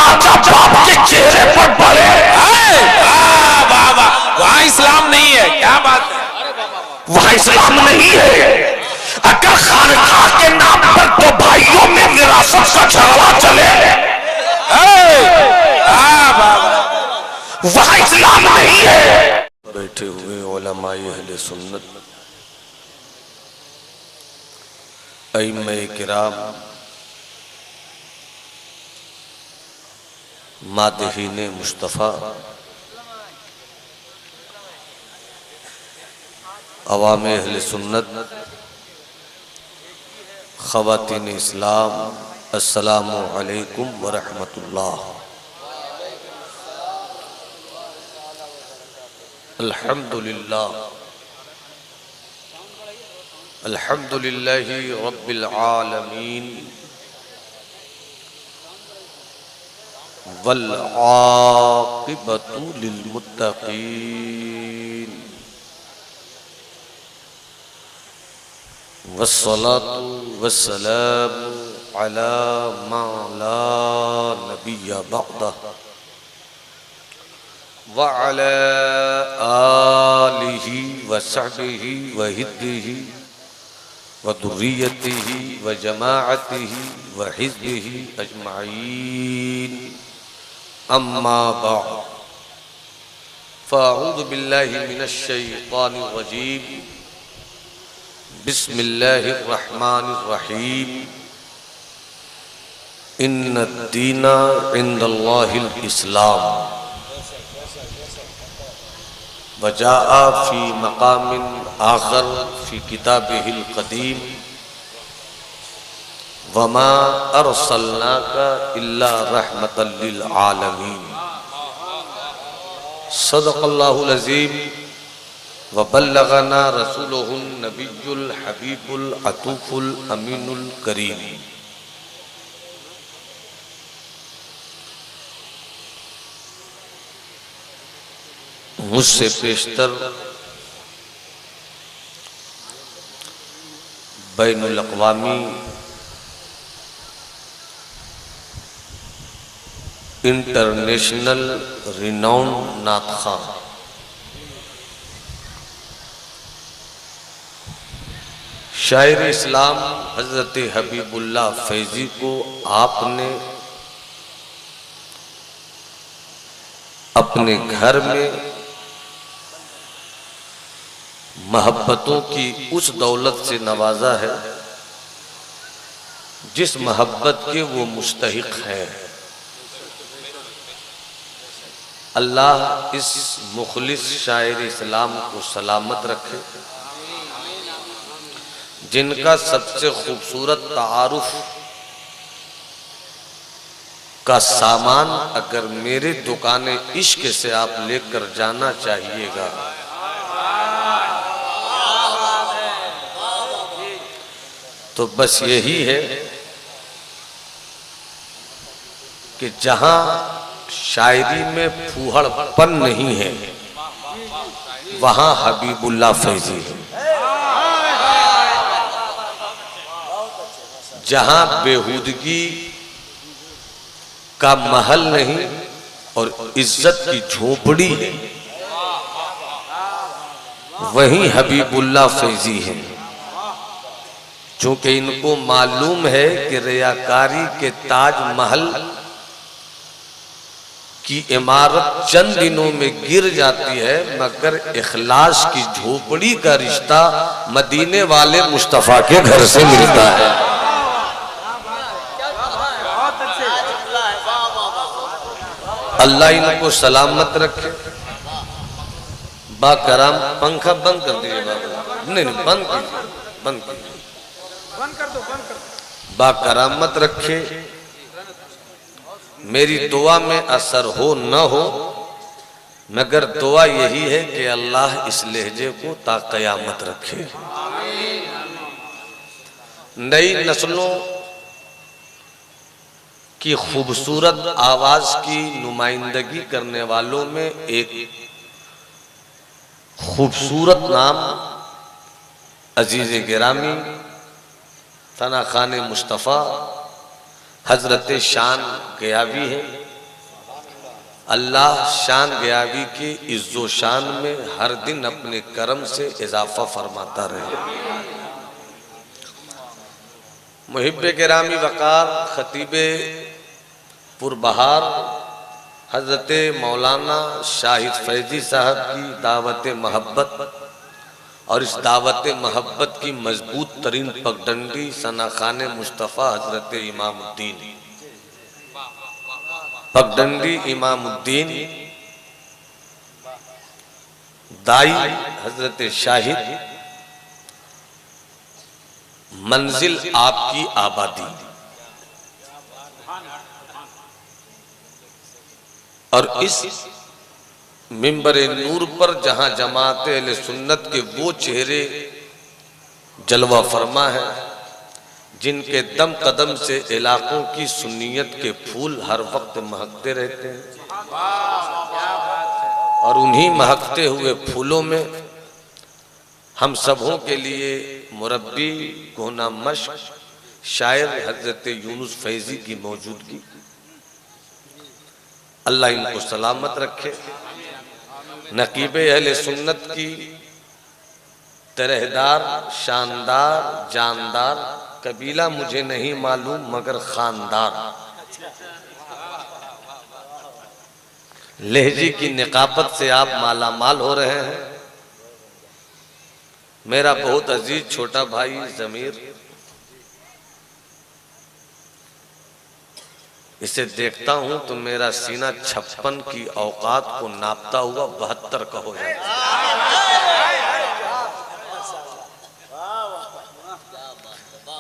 तमाचा बाप के चेहरे पर पड़े। वहां इस्लाम नहीं है, क्या बात है, वहां इस्लाम नहीं है। अगर खानकाह के नाम पर दो भाइयों में विरासत का झगड़ा चले, वहां इस्लाम नहीं है। बैठे हुए उलमाए अहले सुन्नत, अइम्मे किराम, मादहीने मुस्तफ़ा, अवामे अहले सुन्नत, ख़वातीन इस्लाम, अस्सलामु अलैकुम व रहमतुल्लाह। अल्हम्दुलिल्लाह अल्हम्दुलिल्लाहि रब्बिल आलमीन वल आक़िबतु लिल मुत्तक़ीन वस्सलातु वस्सलामु अला मा ला नबिय्य बअदह व अला आलिहि व सहबिहि व हिद्दिहि व दुर्रियतिहि व जमाअतिहि व हिज़्बिहि अजमईन, अम्मा बअद, फ़अऊज़ु बिल्लाहि मिनश शैतानिर रजीम, बिस्मिल्लाहिर रहमानिर रहीम, इन्नद-दीना इंदल्लाहिल इस्लाम, वजाअ फ़ी मक़ामिन आख़र फ़ी किताबिहिल क़दीम, वमा अरसलनाका इल्ला रहमतल लिल आलमीन। सदक़ल्लाहुल अज़ीम व बल्लगना रसूलुहुन नबियुल हबीबुल अतूफ़ुल अमीनुल करीम। मुझसे पेशतर बैनुल अक़वामी इंटरनेशनल रिनाउंड नात ख़्वां शायर इस्लाम हज़रत हबीबुल्लाह फैज़ी को आपने अपने घर में मोहब्बतों की उस दौलत से नवाजा है जिस मोहब्बत के वो मुस्तहिक है। अल्लाह इस मुखलिस शायर इस्लाम को सलामत रखे, जिनका सबसे खूबसूरत तारुफ का सामान अगर मेरे दुकाने इश्क से आप लेकर जाना चाहिएगा तो बस यही है कि जहां शायरी में फूहड़पन नहीं है वहां हबीबुल्लाह फैज़ी है, जहां बेहूदगी का महल नहीं और इज्जत की झोपड़ी है वहीं हबीबुल्लाह फैज़ी है। चूंकि इनको मालूम है कि रियाकारी के ताजमहल की इमारत चंद दिनों में गिर जाती है, मगर इखलास की झोपड़ी का रिश्ता मदीने वाले मुस्तफा के घर से मिलता है। अल्लाह इनको सलामत रखे। बाकराम पंखा बंद कर दीजिए बाबा, नहीं नहीं बंद कीजिए, बंद कीजिए, बाकरामत रखे। मेरी दुआ में असर हो न हो, मगर दुआ यही है कि अल्लाह इस लहजे को ता क़यामत रखे। नई नस्लों की खूबसूरत आवाज की नुमाइंदगी करने वालों में एक खूबसूरत नाम अजीज गिरामी तना खान मुस्तफ़ा हजरत शान गयावी है। अल्लाह शान गयाबी के इज्जो शान में हर दिन अपने करम से इजाफा फरमाता रहे। मुहिब्बे किरामी वकार खतीबे पुरबहार हजरत मौलाना शाहिद फैजी साहब की दावत महब्बत और इस दावत महब्बत की मजबूत तरीन पगडंडी सनाखाने मुस्तफ़ा हजरत इमामुद्दीन पगडंडी इमामुद्दीन दाई हजरत शाहिद मंजिल आपकी आबादी और इस मिंबर नूर पर जहां जमात अहले सुन्नत के वो चेहरे जलवा फरमा है जिनके दम कदम से इलाकों की सुन्नियत के फूल हर वक्त महकते रहते हैं और उन्हीं महकते हुए फूलों में हम सबों के लिए मुरब्बी गोना मश्क शायर हजरत यूनुस फैजी की मौजूदगी। अल्लाह इनको सलामत रखे। नकीबे अहले सुन्नत की तरहदार शानदार जानदार कबीला मुझे नहीं मालूम मगर खानदार लहजी की निकाबत से आप माला माल हो रहे हैं। मेरा बहुत अजीज छोटा भाई जमीर, इसे देखता हूं तो मेरा सीना 56 की औकात को नापता हुआ 72 का हो जाता है।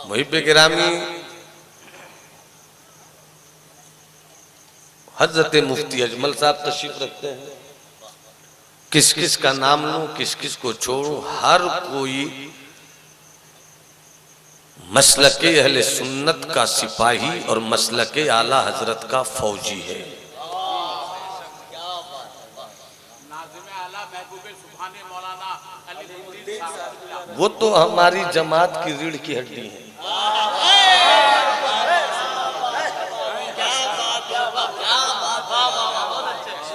मुहिब्बे गिरामी हजरत मुफ्ती अजमल साहब तशरीफ रखते हैं। किस किस का नाम लूं किस किस को छोड़ूं, हर कोई मसलके अहले सुन्नत का सिपाही और मसलके आला हजरत का फौजी है। वो तो हमारी जमात की रीढ़ की हड्डी है।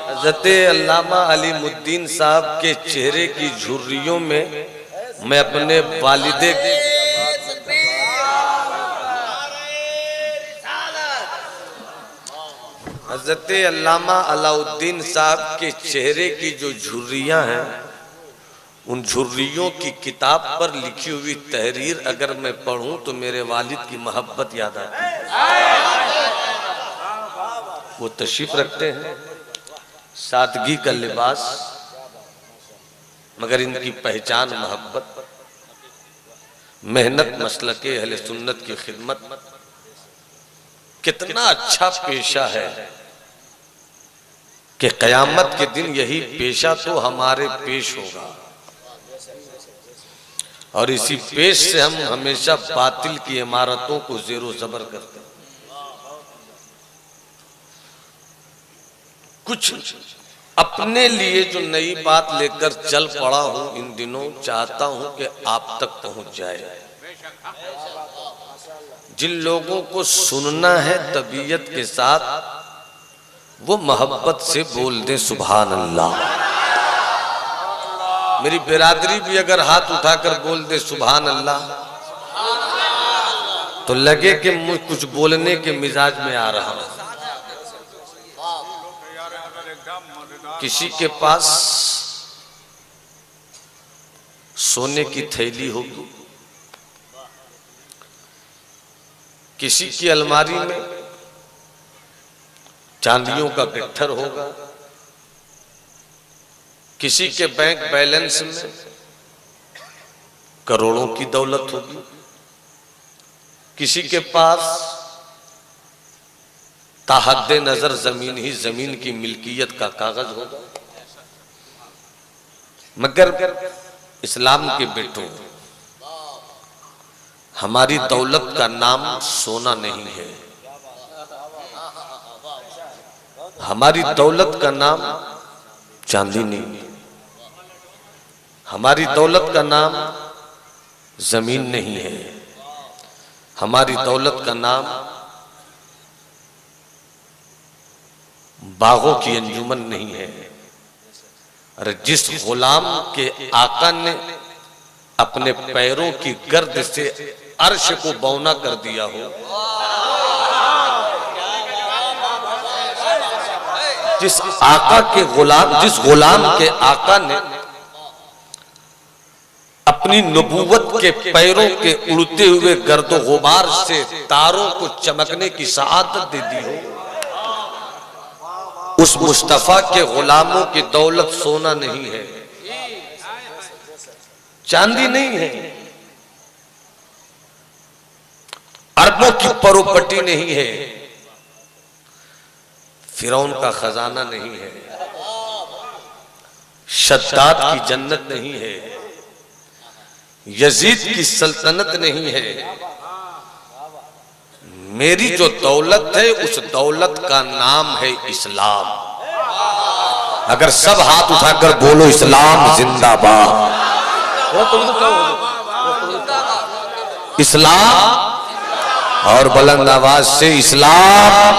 हज़रत अल्लामा अलीमुद्दीन साहब के चेहरे की झुर्रियों में मैं अपने वालिदे हज़रत अल्लामा अलाउद्दीन साहब के चेहरे की जो झुर्रियां हैं उन झुर्रियों की किताब पर लिखी हुई तहरीर अगर मैं पढ़ूं तो मेरे वालिद की मोहब्बत याद आती है। वो तशरीफ रखते हैं, सादगी का लिबास मगर इनकी पहचान मोहब्बत, मेहनत, मसलके अहले सुन्नत की खिदमत। कितना अच्छा पेशा है कि कयामत के दिन यही पेशा तो हमारे पेश होगा और इसी पेश से हम हमेशा बातिल की इमारतों को जेरो जबर करते हैं। कुछ अपने लिए जो नई बात लेकर चल पड़ा हूं इन दिनों, चाहता हूं कि आप तक पहुंच जाए। जिन लोगों को सुनना है तबीयत के साथ वो मोहब्बत से बोल दे सुभान अल्लाह। मेरी बिरादरी भी अगर हाथ उठाकर बोल दे सुभान अल्लाह तो लगे कि मुझे कुछ बोलने के मिजाज में आ रहा हूं। किसी के पास सोने की थैली होगी, किसी की अलमारी में चांदियों का गट्ठर होगा, किसी के बैंक बैलेंस में करोड़ों की दौलत होगी, किसी के पास ताहद्दे नजर जमीन ही जमीन की मिल्कियत का कागज होगा। मगर इस्लाम के बेटों, हमारी दौलत का नाम सोना नहीं है, हमारी दौलत का नाम चांदी नहीं है, हमारी दौलत का नाम जमीन नहीं है, हमारी दौलत का नाम बागों की अंजुमन नहीं है। अरे जिस गुलाम के आका ने अपने पैरों की गर्द से अर्श को बौना कर दिया हो, जिस गुलाम के आका ने अपनी नबूवत के पैरों के उड़ते हुए गर्दो गुबार से तारों को चमकने की सआदत दे दी हो, उस मुस्तफा के गुलामों की दौलत सोना नहीं है, चांदी नहीं है, अरबों की प्रॉपर्टी नहीं है, फिरौन का खजाना नहीं है, शद्दाद की जन्नत नहीं है, यजीद की सल्तनत नहीं है। मेरी जो दौलत है उस दौलत का नाम है इस्लाम। अगर सब हाथ उठाकर बोलो इस्लाम जिंदाबाद, इस्लाम और बुलंद आवाज से इस्लाम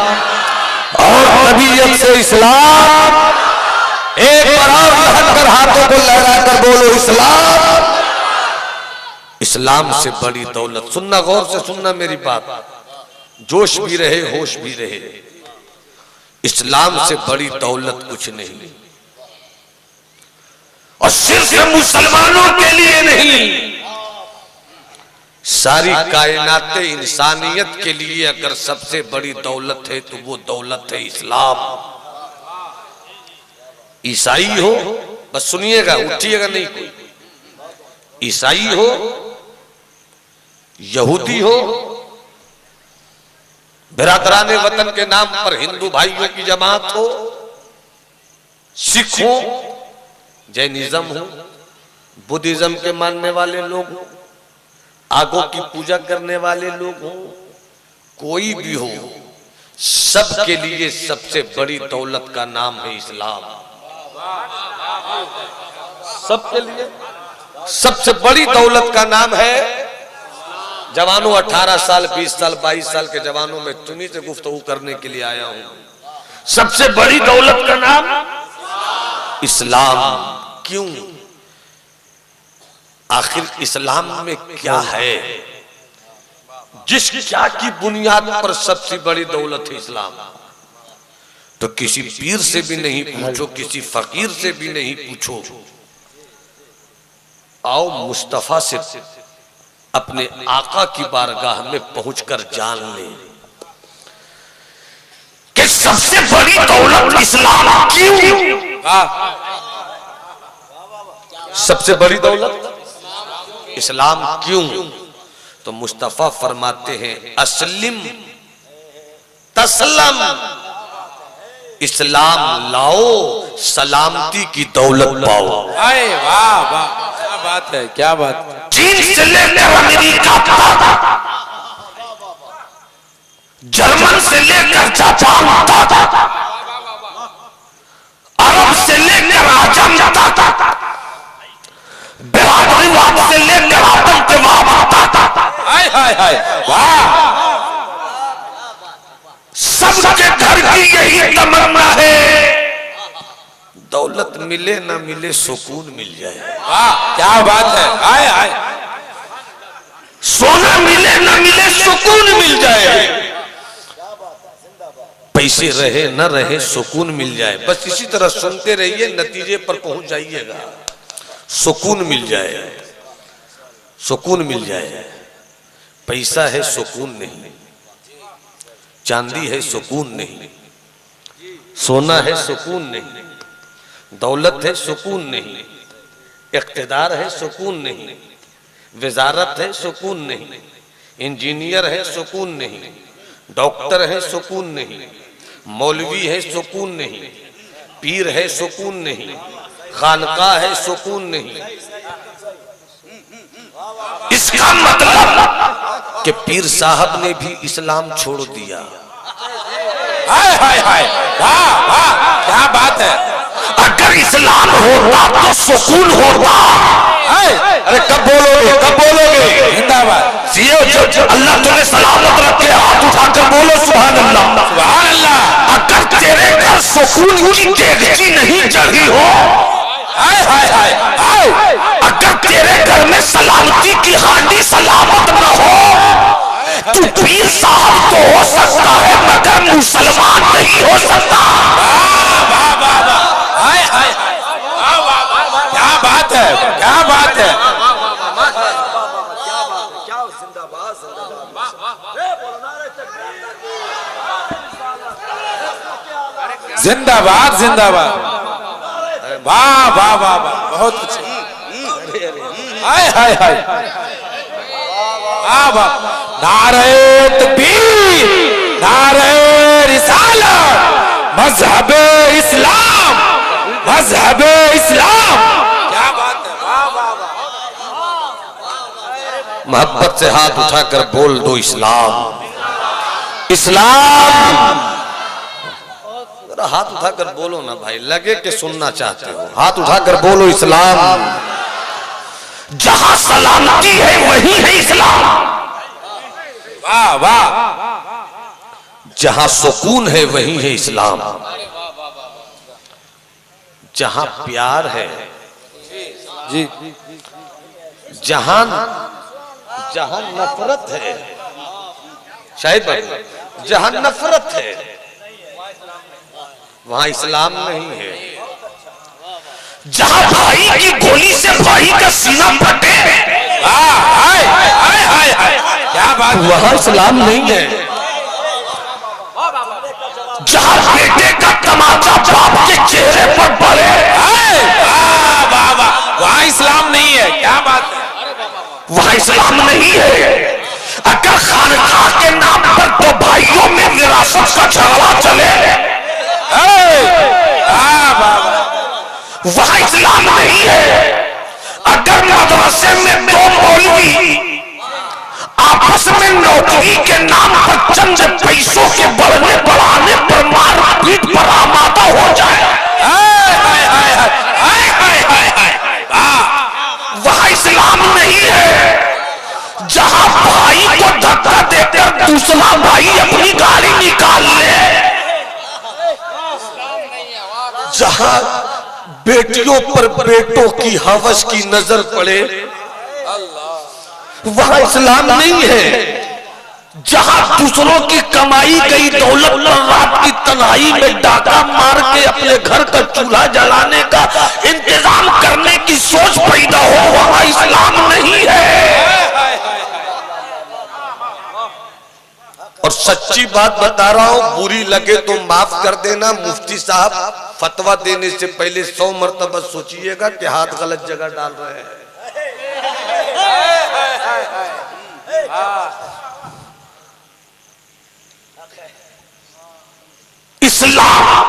और तबीयत से इस्लाम, एक बार और लहराकर हाथों को लहराकर बोलो इस्लाम। इस्लाम से बड़ी दौलत, सुनना गौर से सुनना मेरी बात, जोश भी रहे होश भी रहे, इस्लाम से बड़ी दौलत कुछ नहीं। और सिर्फ मुसलमानों के लिए नहीं, सारी कायनात इंसानियत के लिए अगर सबसे बड़ी दौलत है तो वो दौलत है इस्लाम। ईसाई हो, बस सुनिएगा उठिएगा नहीं कोई, ईसाई हो, यहूदी हो, बिरादरान वतन के नाम पर हिंदू भाइयों की जमात हो, सिख हो, जैनिज्म हो, बुद्धिज्म के मानने वाले लोग हो, आगों की पूजा करने वाले लोग हो, कोई भी हो, सबके लिए सबसे बड़ी दौलत का नाम है इस्लाम। सबके लिए सबसे बड़ी दौलत का नाम है, जवानों 18 साल 20 साल 22 साल के जवानों में तुम्हीं से गुफ्तगू करने के लिए आया हूं। सबसे बड़ी दौलत का नाम इस्लाम। क्यों? आखिर इस्लाम में क्या है, जिस क्या की बुनियाद पर सबसे बड़ी दौलत है इस्लाम? तो किसी पीर से भी नहीं पूछो, किसी फकीर से भी नहीं पूछो, आओ मुस्तफा से अपने आका की बारगाह में पहुंचकर जान ले कि सबसे बड़ी दौलत इस्लाम क्यों? सबसे बड़ी दौलत इस्लाम क्यों? तो मुस्तफा फरमाते हैं अस्लिम तस्लम, इस्लाम लाओ सलामती की दौलत पाओ। अरे वाह वाह, क्या बात है, क्या बात है। चीन से लेकर अमेरिका तक, जर्मन से लेकर जापान तक, अरब से लेकर आजम तक, बिहारीवाद से लेकर आतंकवाद तक, हाय हाय हाय, वाह, सबके घर की यही तमन्ना है, दौलत मिले ना मिले सुकून मिल जाए। वाह क्या बात है, हाय हाय, सोना मिले ना मिले सुकून मिल जाए, पैसे रहे न रहे सुकून मिल जाए। बस इसी तरह सुनते रहिए, नतीजे पर पहुंच जाइएगा। सुकून मिल जाए, सुकून मिल जाए। पैसा है सुकून नहीं, चांदी है सुकून नहीं, सोना है सुकून नहीं, दौलत है सुकून नहीं, इख्तिदार है सुकून नहीं, वजारत है सुकून नहीं, इंजीनियर है सुकून नहीं, डॉक्टर है सुकून नहीं, मौलवी है सुकून नहीं, पीर है सुकून नहीं, खानकाह है सुकून नहीं। इसका मतलब कि पीर साहब ने भी इस्लाम छोड़ दिया। हाय हाय हाय, वाह वाह क्या बात है। अगर इस्लाम होता तो सुकून होता। अरे कब बोलोगे, कब बोलोगे? जिंदाबाद। जो अल्लाह तुम्हें सलामत रखे, हाथ उठाकर बोलो सुभान अल्लाह, सुभान अल्लाह। अगर तेरे घर सुकून की डेगची नहीं चढ़ी हो, हाय हाय हाय हाय, अगर तेरे घर में सलामती की हांडी सलामत न हो, तू पीर साहब तो हो सकता है मगर मुसलमान नहीं हो सकता। वाह वाह वाह, हाय हाय, वाह वाह वाह, क्या बात है, क्या बात है। जिंदाबाद जिंदाबाद, वाह वाह वाह वाह, बहुत अच्छा, हाय हाय हाय, वाह वाह, नारे तकबीर, नारे रिसालत, मजहबे इस्लाम, मजहबे इस्लाम, क्या बात है, वाह वाह वाह। मोहब्बत से हाथ उठाकर बोल दो इस्लाम, इस्लाम। हाथ उठाकर बोलो ना भाई, लगे कि सुनना चाहते हो, हाथ उठाकर बोलो इस्लाम। जहां सलामती है वही है इस्लाम, वाह वाह, जहां सुकून है वही है इस्लाम, जहां प्यार है जी, जहां जहां नफरत है, शायद जहां नफरत है वहां इस्लाम नहीं है। जहां भाई की गोली से भाई का सीना फटे, हाय हाय हाय हाय, क्या बात, वहां इस्लाम नहीं है। जहां बेटे का तमाचा बाप के चेहरे पर पड़े, वाह वाह वाह, वहां इस्लाम नहीं है, क्या बात है, वहां इस्लाम नहीं है। अगर खानकाह के नाम पर दो भाइयों में विरासत का झगड़ा चले, वहां इस्लाम नहीं है। अगर मदरसे में दो मौलवी आपस में नौकरी के नाम पर चंद पैसों के बढ़ने बढ़ाने पर मारपीट पर आमादा हो जाए, वहां इस्लाम नहीं है। जहां भाई को धक्का देकर दूसरा भाई अपनी गाड़ी निकाल ले, जहां बेटियों पर बेटों की हवस की नजर पड़े, वहां इस्लाम नहीं है। जहां दूसरों की कमाई गई दौलत पर रात की तन्हाई में डाका मार के अपने घर का चूल्हा जलाने का इंतजाम करने की सोच पैदा हो, वहां इस्लाम नहीं है। और सच्ची बात बता रहा हूं, बुरी लगे तो माफ कर देना। मुफ्ती साहब फतवा देने से पहले 100 मरतबा सोचिएगा कि हाथ गलत जगह डाल रहे हैं। इस्लाम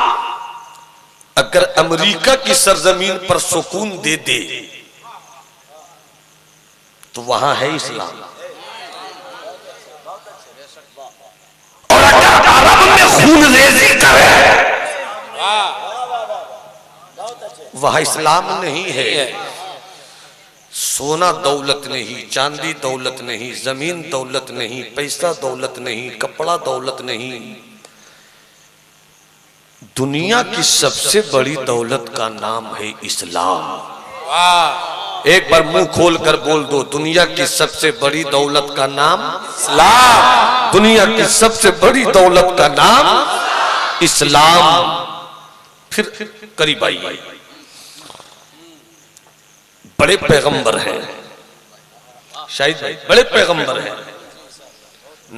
अगर अमेरिका की सरजमीन पर सुकून दे दे तो वहां है इस्लाम, और अगर अरब में खून रेजी करे वहां इस्लाम नहीं है। सोना दौलत नहीं, चांदी दौलत नहीं, जमीन दौलत नहीं, पैसा दौलत नहीं, कपड़ा दौलत नहीं, दुनिया की सबसे बड़ी दौलत का नाम है इस्लाम। एक बार मुंह खोल कर बोल दो, दुनिया की सबसे बड़ी दौलत का नाम इस्लाम, दुनिया की सबसे बड़ी दौलत का नाम इस्लाम। फिर करीब आइए, बड़े पैगंबर हैं, शायद बड़े पैगंबर हैं,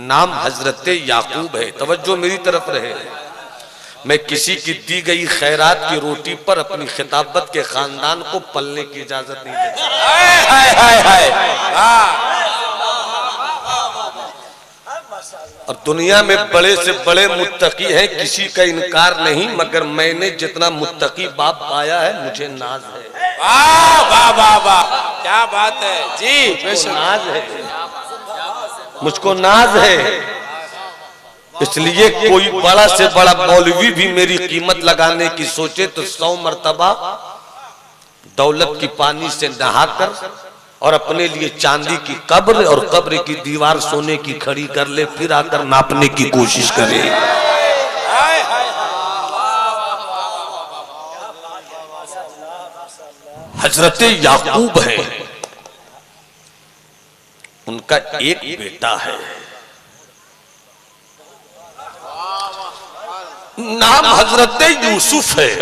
नाम हजरत याकूब है। तवज्जो मेरी तरफ रहे, मैं किसी की दी गई खैरात की रोटी पर अपनी खिताबत के खानदान को पलने की इजाजत नहीं देता। और दुनिया में बड़े से बड़े मुत्तकी हैं, किसी का इनकार नहीं, मगर मैंने जितना मुत्तकी बाप पाया है मुझे नाज है। वाह वाह वाह वाह, क्या बात है जी, नाज है, मुझको नाज है। इसलिए कोई बड़ा से बड़ा मौलवी भी मेरी कीमत लगाने की सोचे तो 100 मर्तबा दौलत की पानी से नहाकर और अपने लिए चांदी की कब्र और कब्र की दीवार सोने की खड़ी कर ले, फिर आकर नापने की कोशिश करे। हजरत याकूब है, उनका एक बेटा है, नाम हजरत यूसुफ है।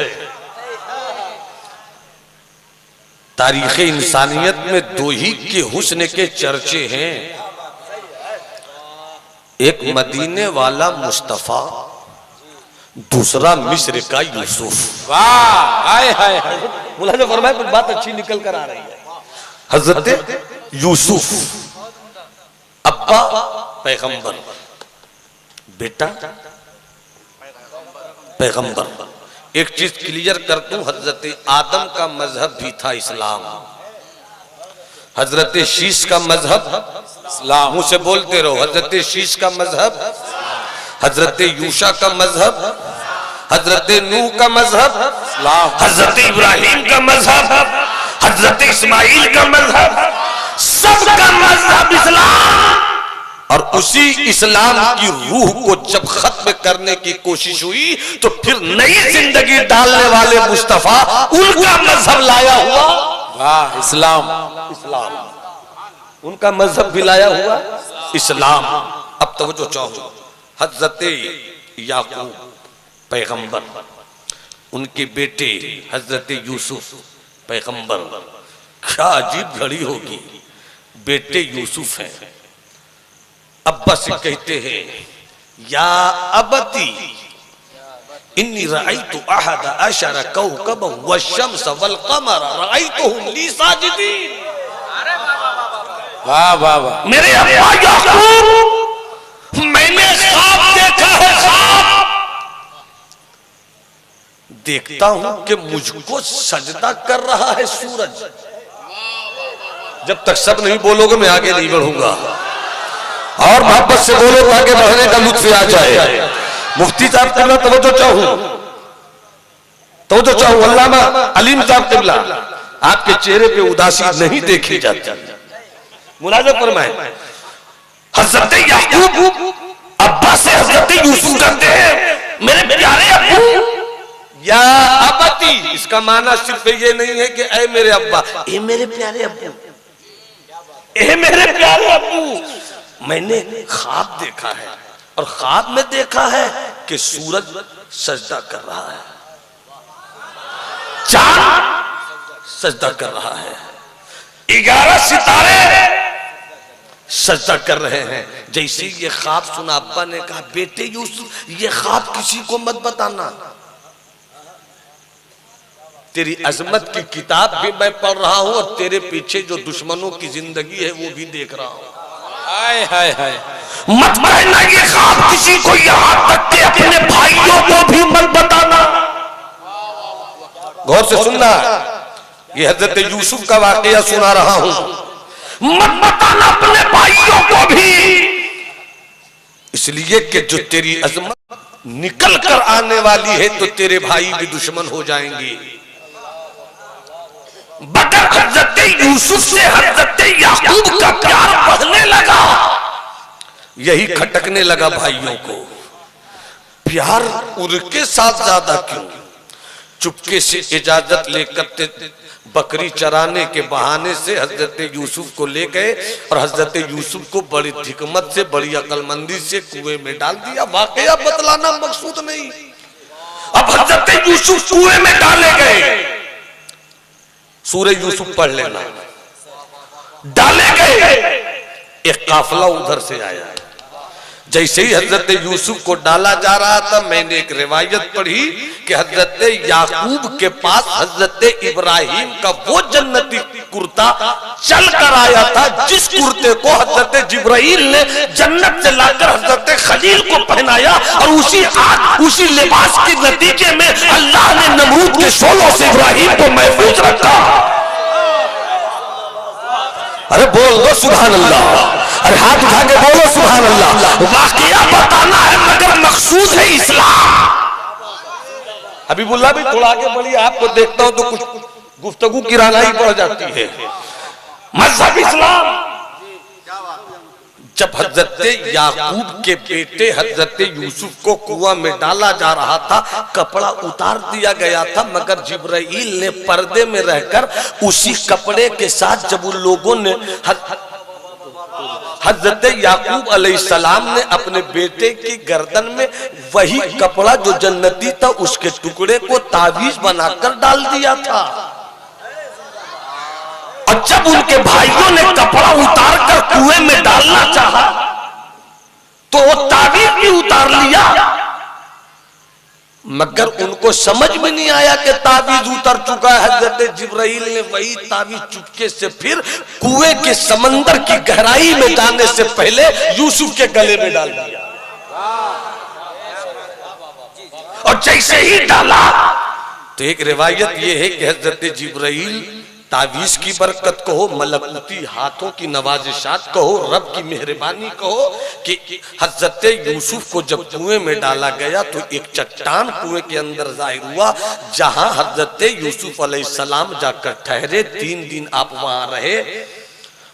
तारीख इंसानियत में दो ही के हुस्न के चर्चे हैं, एक मदीने वाला मुस्तफा, दूसरा मिस्र का यूसुफ। वाह, हाय हाय हाय। मुलाज़ा फरमाए कुछ बात अच्छी निकल कर आ रही है। हजरत यूसुफ, अब्बा पैगंबर, बेटा पैगंबर। एक चीज क्लियर कर दूं, हजरत आदम का मजहब भी था इस्लाम, हजरत शीश का मजहब इस्लाम। मुंह से बोलते रहो, हजरत शीश का मजहब, हजरत यूशा का मजहब, हजरत नूह का मजहब इस्लाम, हजरत इब्राहिम का मजहब, हजरत इस्माइल का मजहब, सबका मजहब इस्लाम। और उसी इस्लाम की रूह को जब खत्म करने की कोशिश हुई तो फिर नई जिंदगी डालने वाले मुस्तफा उनका मजहब लाया हुआ। वाह, इस्लाम। इस्लाम, उनका मजहब भी लाया हुआ इस्लाम। अब तवज्जो चाहो, हजरत याकूब पैगंबर, उनके बेटे हजरत यूसुफ पैगंबर। क्या अजीब घड़ी होगी, बेटे यूसुफ हैं, अब्बा से कहते हैं या अबती इन्नी रअयतु अहद अशर कौकबन वश्शम्स वल कमर रअयतुहुम ली साजिदीन। वाह वाह वाह। मेरे अब्बा याकूब, मैंने ख्वाब देखा है, ख्वाब देखता हूं कि मुझको सजदा कर रहा है सूरज। जब तक सब नहीं बोलोगे मैं आगे नहीं बढ़ूंगा, और मोहब्बत से बोलो ताकि बढ़ने का लुत्फ आ जाए। मुफ्ती साहब किबला तवज्जो चाहूं, अल्लामा अलीम साहब किबला, आपके चेहरे पे उदासी नहीं देखी जाती। मुलाज़ा फरमाए, हजरत याकूब अब्बा से हजरत यूसुफ कहते हैं मेरे प्यारे अब्बू या अबती। इसका माना सिर्फ ये नहीं है कि ऐ मेरे अब्बा, ए मेरे प्यारे अब्बू, ए मेरे प्यारे अब्बू, मैंने ख्वाब देखा है और ख्वाब में देखा है कि सूरज सजदा कर रहा है, चांद सजदा कर रहा है, 11 सितारे सजदा कर रहे हैं। जैसे ये ख्वाब सुना, अब्बा ने कहा बेटे यूसुफ ये ख्वाब किसी को मत बताना, तेरी अजमत की किताब भी मैं पढ़ रहा हूं और तेरे पीछे जो दुश्मनों की जिंदगी है वो भी देख रहा हूं। हाय हाय हाय। मत कहना ये ख्वाब किसी को, यहां तक कि अपने भाइयों को भी मत बताना। गौर से सुनना, ये हजरत यूसुफ का वाकया सुना रहा हूं। मत बताना अपने भाइयों को भी, इसलिए कि जो तेरी अजमत निकल कर आने वाली है तो तेरे भाई भी दुश्मन हो जाएंगे। बकर हजरत यूसुफ से हजरत याकूब का प्यार बढ़ने लगा, यही खटकने लगा भाइयों को। प्यार उनके साथ ज्यादा क्यों? चुपके से इजाजत लेकर बकरी चराने के बहाने से हजरत यूसुफ को ले गए और हजरत यूसुफ को बड़ी हिकमत से, बड़ी अकलमंदी से कुएं में डाल दिया। वाकया बतलाना मकसूद नहीं। अब हजरत यूसुफ कुएं में डाले गए, सूरह यूसुफ पढ़ लेना। डाले गए, एक काफिला उधर से आया। जैसे ही हजरत यूसुफ को डाला जा रहा था, मैंने एक रिवायत पढ़ी कि हजरत याकूब के पास हजरत इब्राहिम का वो जन्नती कुर्ता चल कर आया था, जिस कुर्ते को हजरत जिब्राइल ने जन्नत से लाकर हजरत खलील को पहनाया। और उसी लिबास के नतीजे में अल्लाह ने नमरूद के शोलों से इब्राहिम को महफूज रखा। अरे बोल दो सुभान अल्लाह, अरे हाथ उठा के बोलो सुभान अल्लाह। वाकया बताना है मगर मकसूद है इस्लाम। हबीबुल्लाह भी थोड़ा आगे बढ़िए, आपको देखता हूं तो कुछ गुफ्तगू किराना ही पड़ जाती है। मजहब इस्लाम, जब हजरत याकूब के बेटे हजरत यूसुफ को कुआं में डाला जा रहा था, कपड़ा उतार दिया गया था, मगर जिब्राइल ने पर्दे में रहकर उसी कपड़े के साथ जब उन लोगों ने हजरत याकूब अलैहिस्सलाम ने अपने बेटे की गर्दन में वही कपड़ा जो जन्नती था उसके टुकड़े को तावीज बनाकर डाल दिया था। और जब उनके भाइयों ने कपड़ा उतार कर कुएं में डालना चाहा तो वो तावीज भी उतार लिया, मगर उनको समझ में नहीं आया कि तावीज उतर चुका है। हजरत जिब्राइल ने वही तावीज चुपके से फिर कुएं के समंदर की गहराई में जाने से पहले यूसुफ के गले में डाल दिया। और जैसे ही डाला तो एक रिवायत यह है कि हजरत जिब्राइल तावीज की बरकत कहो, मलकुती हाथों की नवाजिशात कहो, रब की मेहरबानी कहो कि हजरत यूसुफ को जब कुएं में डाला गया तो एक चट्टान कुएं के अंदर जाहिर हुआ, जहां हजरत यूसुफ अलैहिस्सलाम जाकर ठहरे। 3 दिन आप वहां रहे।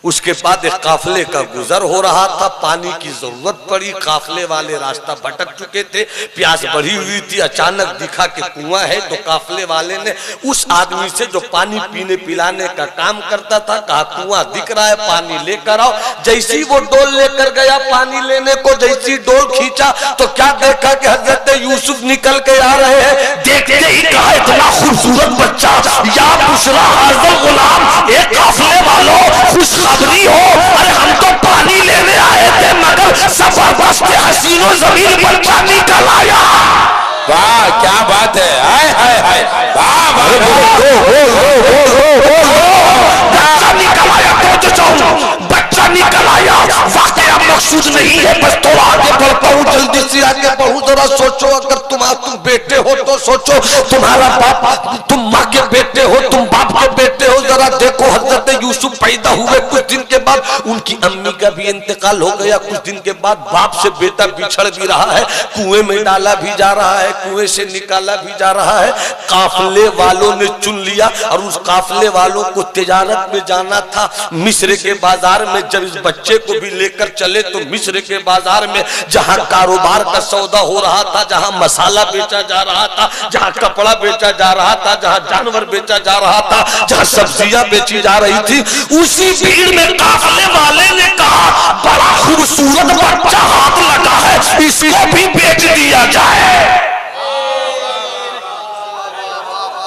उसके बाद एक काफले का गुजर हो रहा था, पानी की जरूरत पड़ी, काफले वाले रास्ता भटक चुके थे, प्यास बढ़ी हुई थी। अचानक दिखा कि कुआं है, तो काफले वाले ने उस आदमी से जो पानी पीने पिलाने का काम करता था कहा कुआं दिख रहा है, पानी लेकर आओ। जैसी वो डोल लेकर गया पानी लेने को, जैसी डोल खींचा तो क्या देखा कि हजरत यूसुफ निकल के आ रहे हैं। देखते ही कहा इतना खूबसूरत बच्चा, या बुशरा हाज़िल गुलाम, एक काफले वालों खुशखबरी हो, अरे हम तो पानी लेने आए थे मगर जबरदस्त हसीनो जमीन पर पानी का लाया। वाह क्या बात है, हाय हाय हाय, वाह वाह, बच्चा निकल आया, तो जाओ बच्चा निकल आया। वाकया मकसूद नहीं है, बस थोड़ा आगे बढ़ता हूँ, जल्दी से आगे बढ़ूं। जरा सोचो, अगर तुम बेटे हो तो सोचो, तुम्हारा बाप, तुम माँ के बेटे हो, तुम बाप के बेटे हो। जरा देखो हजरत यूसुफ पैदा हुए कुछ दिन के बाद उनकी अम्मी का भी इंतकाल हो गया। कुछ दिन के बाद बाप से बेटा बिछड़ भी रहा है, कुएं में डाला भी जा रहा है, कुएं से निकाला भी जा रहा है। काफले वालों ने चुन लिया और उस काफले वालों को तिजारत में जाना था मिस्र के बाजार में। जब इस बच्चे को भी लेकर चले तो मिस्र के बाजार में जहां कारोबार का सौदा हो रहा था, जहां मसाला बेचा जा रहा था, जहां कपड़ा बेचा जा रहा था, जहां जानवर बेचा जा रहा था, जहां सब्जियां बेची जा रही थी, उसी भीड़ में काफले वाले ने कहा बड़ा खूबसूरत बच्चा हाथ लगा है, इसको भी बेच दिया जाए।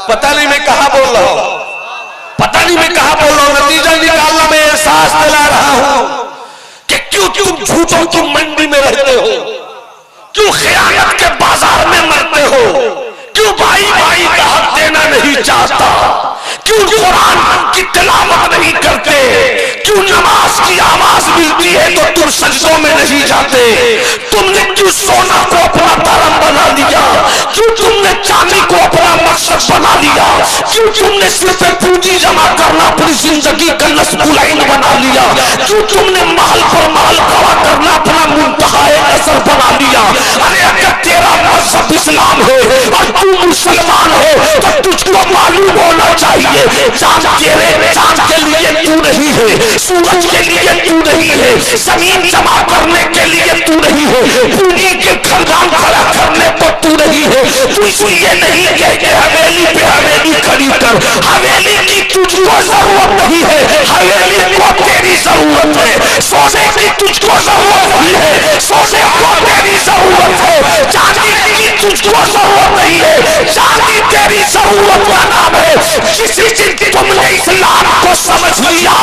पता नहीं मैं कहां बोल रहा हूं, पता नहीं मैं कहां बोल रहा हूं, नतीजा निकालना मैं एहसास दिला रहा हूं कि क्यों तुम झूठों की मंडी में रहते हो, क्यों खियानत के बाजार में मरते हो, क्यों भाई भाई का हक देना नहीं चाहता, क्यों कुरान की तिलावत नहीं करते, क्यों नमाज की आवाज मिलती है तो तुम सजदों में नहीं जाते, तुमने क्यों सोना को अपना धर्म बना लिया, क्यों तुमने चांदी को अपना मकसद बना लिया, क्यों तुमने सिर्फ पूंजी जमा करना अपनी जिंदगी का नस्बुलाइन बना लिया, क्यों तुमने माल पर माल खड़ा करना अपना मुंतहाए असर बना लिया। अरे अगर तेरा मजहब इस्लाम है और तू मुसलमान हो तो तुझको मालूम होना चाहिए चांद के लिए तू नहीं है, सूरज के लिए तू नहीं है, जमीन जमा करने के लिए तू नहीं है, पूंजी के खदान खड़ा करने को तू नहीं है। तू इसलिए नहीं है कि हवेली पे हवेली खड़ी कर, हवेली की तुझको जरूरत नहीं है, हवेली को तेरी जरूरत है। सोने की तुझको जरूरत नहीं है, सोने को तेरी जरूरत है। चांदी की तुझको जरूरत नहीं है, चांदी तेरी जरूरत का नाम है। किसी दिन तुमने इस्लाम को समझ लिया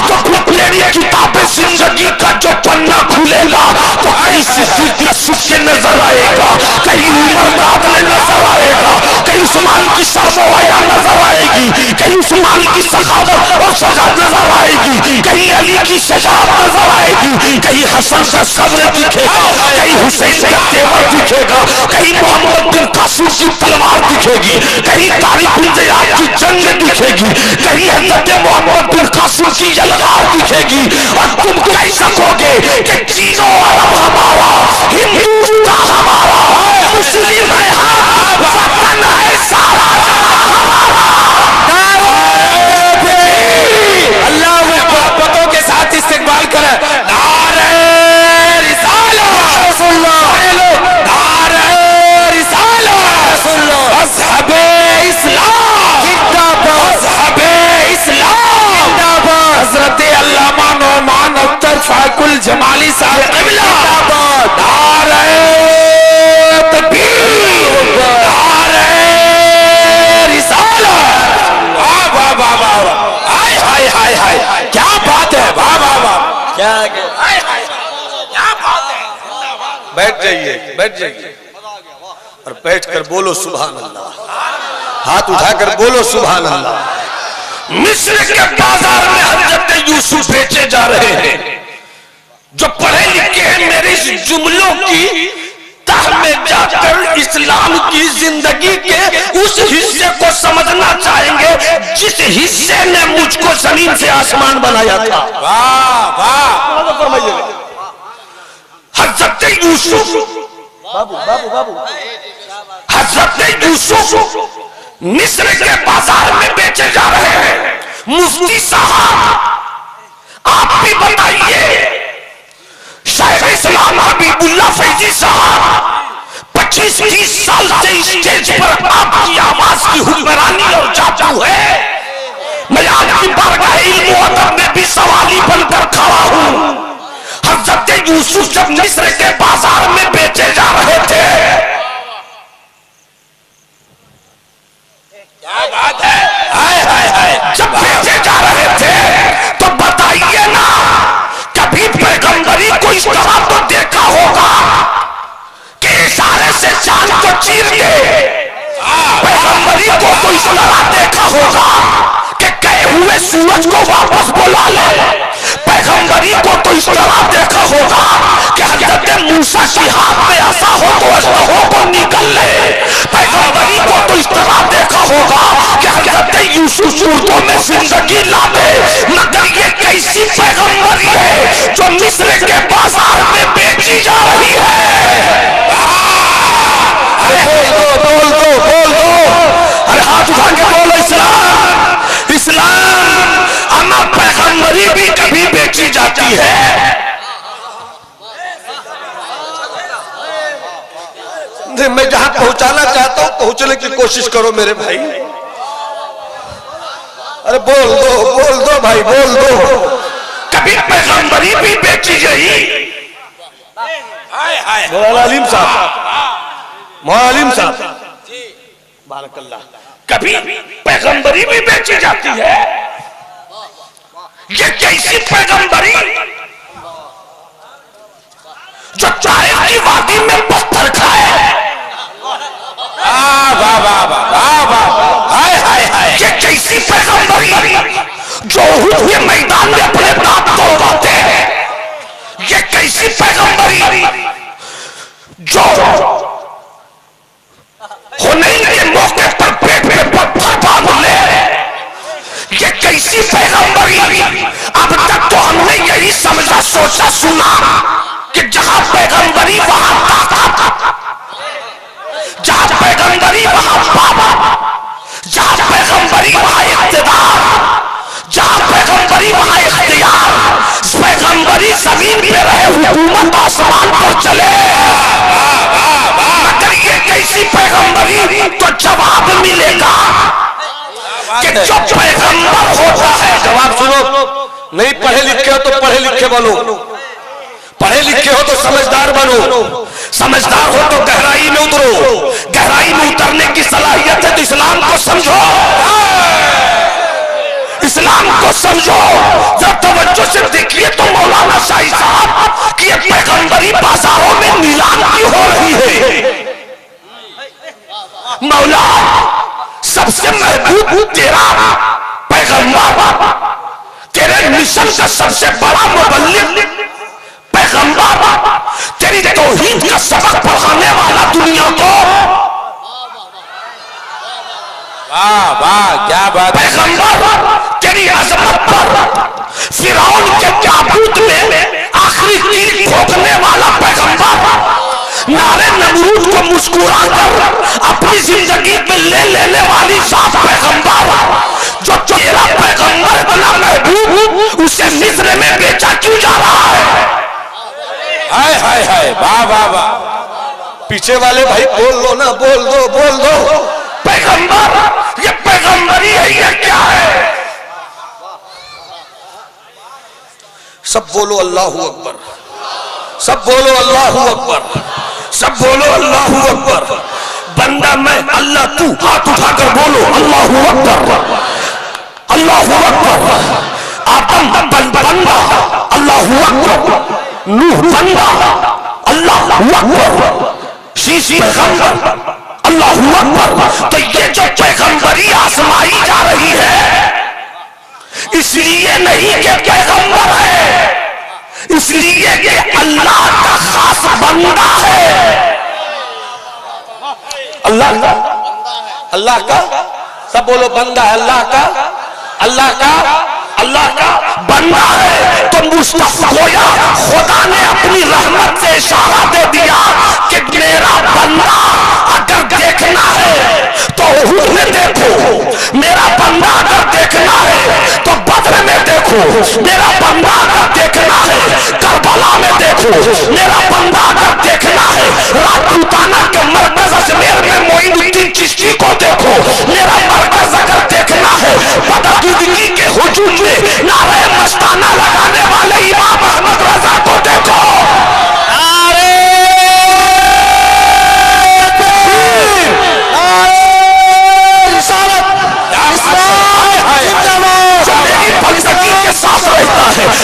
तो फिर तेरी किताबें जिंदगी का जो पन्ना खुलेगा तो कहीं सिद्दीक़ नजर आएगा, कहीं उमर नजर आएगा, कहीं उस्मान की सरमोया नजर आएगी, कहीं उस्मान की सखावत और सजा नजर आएगी, कहीं अली की शजाअत नजर आएगी, कहीं हसन का सब्र दिखेगा, कहीं हुसैन का तेवर दिखेगा, कहीं मोहम्मद बिन कासिम की तलवार दिखेगी, कहीं तारिक बिन ज़ियाद की जंग दिखेगी, कहीं हज़रत मोहम्मद बिन कासिम की यलगार दिखेगी। और तुम कह सकोगे कि चीनों अरब हमारा, हिंदुस्तान हमारा, मुस्लिम है हम, वतन है सारा अल्लाह मोहब्बतों के साथ इस्तेमाल करें। नारे जमाली साहब क्या बात है, वाह वाह वाह, क्या बात है। बैठ जाइए, बैठ जाइए और बैठकर बोलो सुभान अल्लाह। हाथ उठाकर बोलो सुभान अल्लाह। मिस्र के बाजार में हजरत यूसुफ बेचे जा रहे हैं। जो पढ़े लिखे हैं मेरे इस जुमलों की तह में जाकर इस्लाम की जिंदगी के उस हिस्से को समझना चाहेंगे जिस हिस्से ने मुझको जमीन से आसमान बनाया था। वाह वाह, हजरत यूसुफ, बाबू बाबू बाबू, हजरत यूसुफ मिस्र के बाजार में बेचे जा रहे हैं। मुफ्ती साहब आप भी बताइए, शायद इस्लाम हबीबुल्लाह फैजी साहब 25-30 साल से स्टेज पर आपकी आवाज की हुक्मरानी और जादू है। मैं आपकी बारगाह इल्म व अदब में भी सवाली बनकर खड़ा हूं। हजरत यूसुफ जब मिस्र के बाजार में बेचे जा रहे थे, क्या बात है, हाय हाय हाय, जब बेचे जा रहे थे तो बताइए ना, कभी पैगंबरी को इस तरह तो देखा होगा कि इशारे से चांद को चीर दे। पैगंबरी को तो इस तरह देखा होगा कि गए हुए सूरज को वापस बुला ले। पैगंबरी को तो इस तरह देखा होगा कि हजरत मूसा की हाथ में ऐसा हो तो अजनहों को निकल ले। पैगंबरी को तो इस तरह देखा होगा कि हजरत यूसुफ सूरतों में जिंदगी ला दे। मगर ये कैसी पैगंबरी है जो मिस्र के बाजार में बेची जा रही है। बोल दो, अरे हाथ उठा के बोलो इस्लाम, इस्लाम। अमर पैगंबरी भी कभी बेची जाती है। मैं जहां पहुंचाना चाहता हूं पहुंचने की कोशिश करो मेरे भाई। अरे बोल दो भाई, बोल दो। कभी पैगंबरी भी बेची गई। मौलाना साहब, मौलाना साहब, बारकल्लाह। कभी पैगंबरी भी बेची जाती है। ये कैसी पैगंबरी जो चाय की वादी में पत्थर खाए। वाह वाह वाह वाह, हाय हाय हाय। ये कैसी पैगंबरी जो उहद के मैदान में अपने दांत तोड़वाते हैं। ये कैसी पैगंबरी जो हुनैन के मौके पर पेट में पत्थर बांध ले। ये कैसी पैगंबरी, अब तक तो हमने यही समझा सोचा सुना कि जहां पैगंबरी वहां ताकत, जहां पैगंबरी वहां पावर, जहां पैगंबरी वहां इख्तिदार, जहां पैगंबरी वहां इख्तियार। पैगंबरी जमीन पे रहे, हुकूमत आसमान पर चले। मगर ये कैसी पैगंबरी, तो जवाब मिलेगा कि जो पैगंबर होता है। जवाब सुनो, नहीं पढ़े लिखे हो तो पढ़े लिखे बनो, पढ़े लिखे हो तो समझदार बनो, समझदार हो तो गहराई में उतरो। गहराई में उतरने की सलाहियत है तो इस्लाम को समझो, इस्लाम को समझो। जब तवज्जो से देखिए तो मौलाना शाही साहब की पैगंबरी बाजारों में नीलामी हो रही है। मौला सबसे महबूब तेरा पैगंबर, तेरे मिशन का सबसे बड़ा मुबल्लिग पैगंबर, तेरी तौहीद का सबक पढ़ाने वाला दुनिया को। वाह वाह, क्या बात। पैगंबर तेरी अजमत पर फिरौन के ताबूत में आखिरी तीर ठोकने वाला पैगंबर, नारे नमरूद को मुस्कुराकर अपनी जिंदगी में ले लेने वाली जात पैगंबर, जो तेरा पैगंबर बना महबूब उसे मिस्र में बेचा क्यों जा रहा है। हाय हाय हाय, वाह वाह वाह। पीछे वाले भाई बोल लो ना, बोल दो, बोल दो। पैगंबर, ये पैगंबरी है ये क्या है। सब बोलो अल्लाहू अकबर। सब बोलो अल्लाहू अकबर, सब बोलो अल्लाहू अकबर। बंदा मैं अल्लाह तू, हाथ उठाकर बोलो अल्लाहू अकबर, अल्लाहू अकबर। आदम बंदा अल्लाहू अकबर, नूह बंदा अल्लाहू अकबर, शीश पैगंबर अल्लाहू अकबर। तो ये जो पैगंबरी आसमाई जा रही है इसलिए नहीं कि पैगंबर है, इसलिए कि अल्लाह का खास बंदा है। अल्लाह का सब बोलो बंदा है, अल्लाह का बंदा है। तो मुस्तफा होया खुदा ने अपनी रहमत से इशारा दे दिया कि मेरा बंदा अगर देखना है तो उहद में देखो, मेरा बंदा अगर देखना है तो बद्र में देखो, मेरा बंदा अगर देखना है करबला में देखो, मेरा बंदा अगर देखना है राजपूताना के मरकज अजमेर में मोइनुद्दीन चिश्ती को देखो, मेरा मरकज अगर देखना है बदरदुर्गी के हुजूम में नारे मस्ताना लगाने वाले इमाम अहमद रजा को देखो।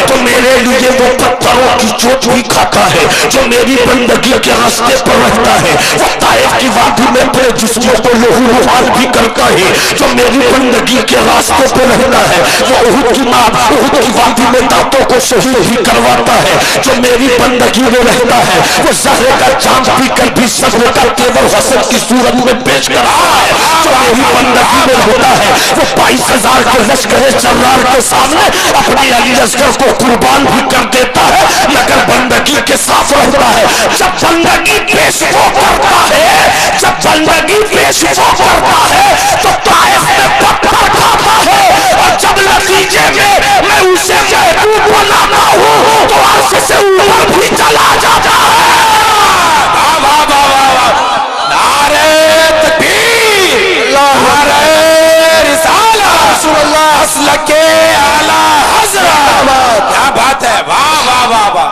तो मेरे लिए वो पत्थरों की चोट भी खाता है, जो मेरी बंदगी के रास्ते पर रहता है। वो ताइफ की वादी में अपने जिस्मों को लहूलुहान भी करता है, जो मेरी बंदगी के रास्ते पर रहता है। वो उहुद की वादी में दांतों को शहीद भी करवाता है, जो मेरी बंदगी में रहता है। वो ज़हरे का जाम पी कर भी सब्र का तेवर हसन की सूरत में पेश कर रहा है, जो मेरी बंदगी में रहता है। वो 22,000 के लश्कर जर्रार के सामने अपनी अली लश्कर को कुर्बान भी कर देता है, मगर बंदगी के साथ रहता है। जब बंदगी पेशवा करता है, जब बंदगी पेशवा करता है तो ताइफ में पत्थर खाता है, और जब नतीजे में मैं उसे महबूब बनाता हूँ तो अर्श से ऊपर भी चला जाता है। नारे तकबीर, नारे रिसालत, रसूलुल्लाह सल्लल्लाहु आला हज़रत। क्या बात है, वाह वाह वाह वाह।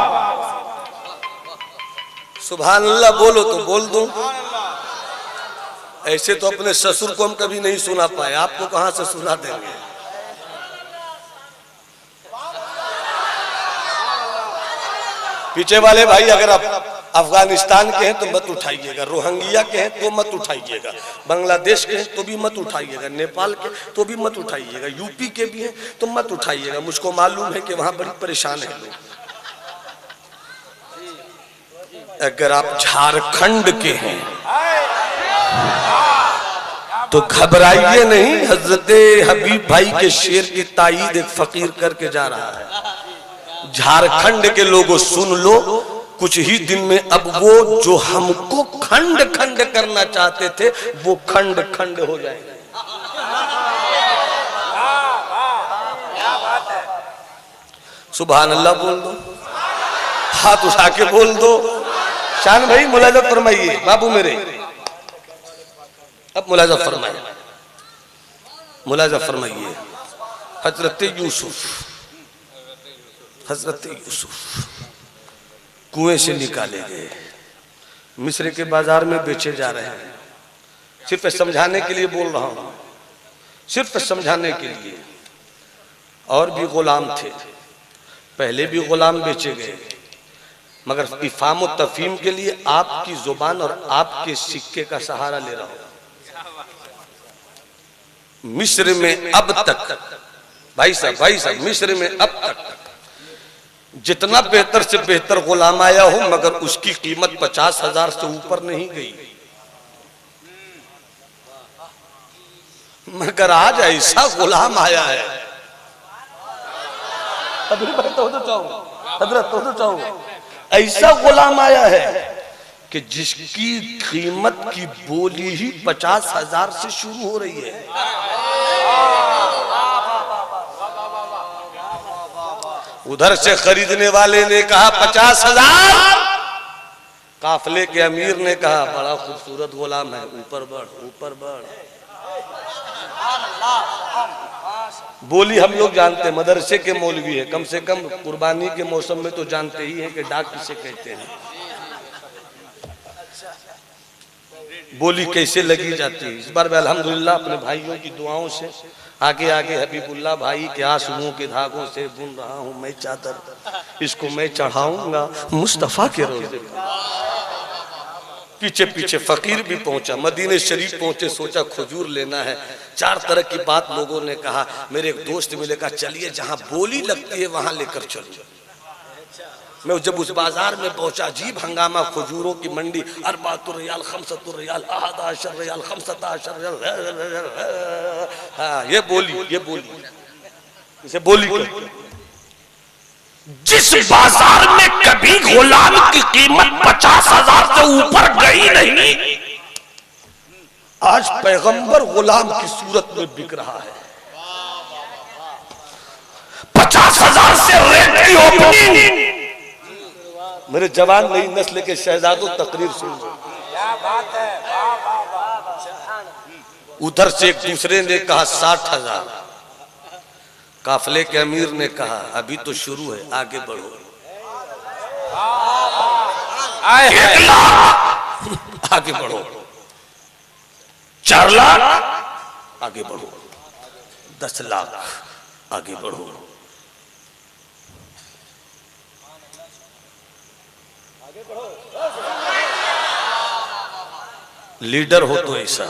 सुभान अल्लाह बोलो तो बोल दूं। ऐसे तो अपने ससुर को हम कभी नहीं सुना पाए, आपको कहां से सुना देंगे। पीछे वाले भाई अगर आप अफगानिस्तान के हैं तो मत उठाइएगा, रोहिंग्या के हैं तो मत उठाइएगा, बांग्लादेश के हैं तो भी मत उठाइएगा, नेपाल के तो भी मत उठाइएगा, यूपी के भी हैं तो मत उठाइएगा। मुझको मालूम है कि वहां बड़ी परेशान है लोग। अगर आप झारखंड के हैं तो घबराइए नहीं, हजरत हबीब भाई के शेर की ताईद एक फकीर करके जा रहा है। झारखंड के लोगों सुन लो, कुछ ही दिन में अब वो जो हमको खंड खंड करना चाहते थे वो खंड खंड हो जाएंगे। सुभान अल्लाह बोल दो, हाथ उठा के बोल दो। शान भाई मुलाजा फरमाइए, बाबू मेरे अब मुलाजा फरमाइए, मुलाजा फरमाइए। हजरत यूसुफ कुएं से निकाले गए, मिस्र के बाजार में बेचे जा रहे हैं। सिर्फ समझाने के लिए बोल रहा हूं, सिर्फ समझाने के लिए। और भी गुलाम थे, पहले भी गुलाम बेचे गए, मगर इफाम और तफहीम के लिए आपकी जुबान और आपके सिक्के का सहारा ले रहा हूं। मिस्र में अब तक भाई साहब मिस्र में अब तक जितना बेहतर से बेहतर गुलाम आया हो, मगर उसकी कीमत 50,000 से ऊपर नहीं गई। मगर आज ऐसा गुलाम आया है, ऐसा गुलाम आया है कि जिसकी कीमत की बोली ही 50,000 से शुरू हो रही है। उधर से खरीदने वाले ने कहा 50,000, काफले के अमीर ने कहा बड़ा खूबसूरत गुलाम है, ऊपर बढ़ ऊपर बढ़। बोली हम लोग जानते हैं, मदरसे के मौलवी है, कम से कम कुर्बानी के मौसम में तो जानते ही हैं कि डाक किसे कहते हैं। बोली कैसे लगी जाती है। इस बार मैं अल्हम्दुलिल्लाह अपने भाइयों की दुआओं से आगे आगे हबीबुल्लाह भाई के आंसुओं के धागों से बुन रहा हूं मैं चादर, इसको मैं चढ़ाऊंगा मुस्तफा के रोज़े। पीछे पीछे फकीर भी पहुंचा, मदीने शरीफ पहुंचे, सोचा खजूर लेना है। 4 तरह की बात लोगों ने कहा। मेरे एक दोस्त मिले, कहा चलिए जहां बोली लगती है वहां लेकर चलो। मैं जब उस बाजार में पहुंचा, अजीब हंगामा, खजूरों की मंडी, 4 रियाल 5 रियाल 11 रियाल 15 रियाल। हाँ ये बोली इसे बोली। जिस बाजार में कभी गुलाम की कीमत 50,000 से ऊपर गई नहीं, आज पैगंबर गुलाम की सूरत में बिक रहा है। 50,000 से रेट की ओपनिंग। मेरे जवान नई नस्ल के शहजादों तकरीर सुन लो। उधर से एक दूसरे ने कहा 60,000। काफले के अमीर ने कहा अभी तो शुरू है, आगे बढ़ो। 1 लाख आगे बढ़ो। 4 लाख आगे बढ़ो। 10 लाख आगे बढ़ो। लीडर हो तो ऐसा,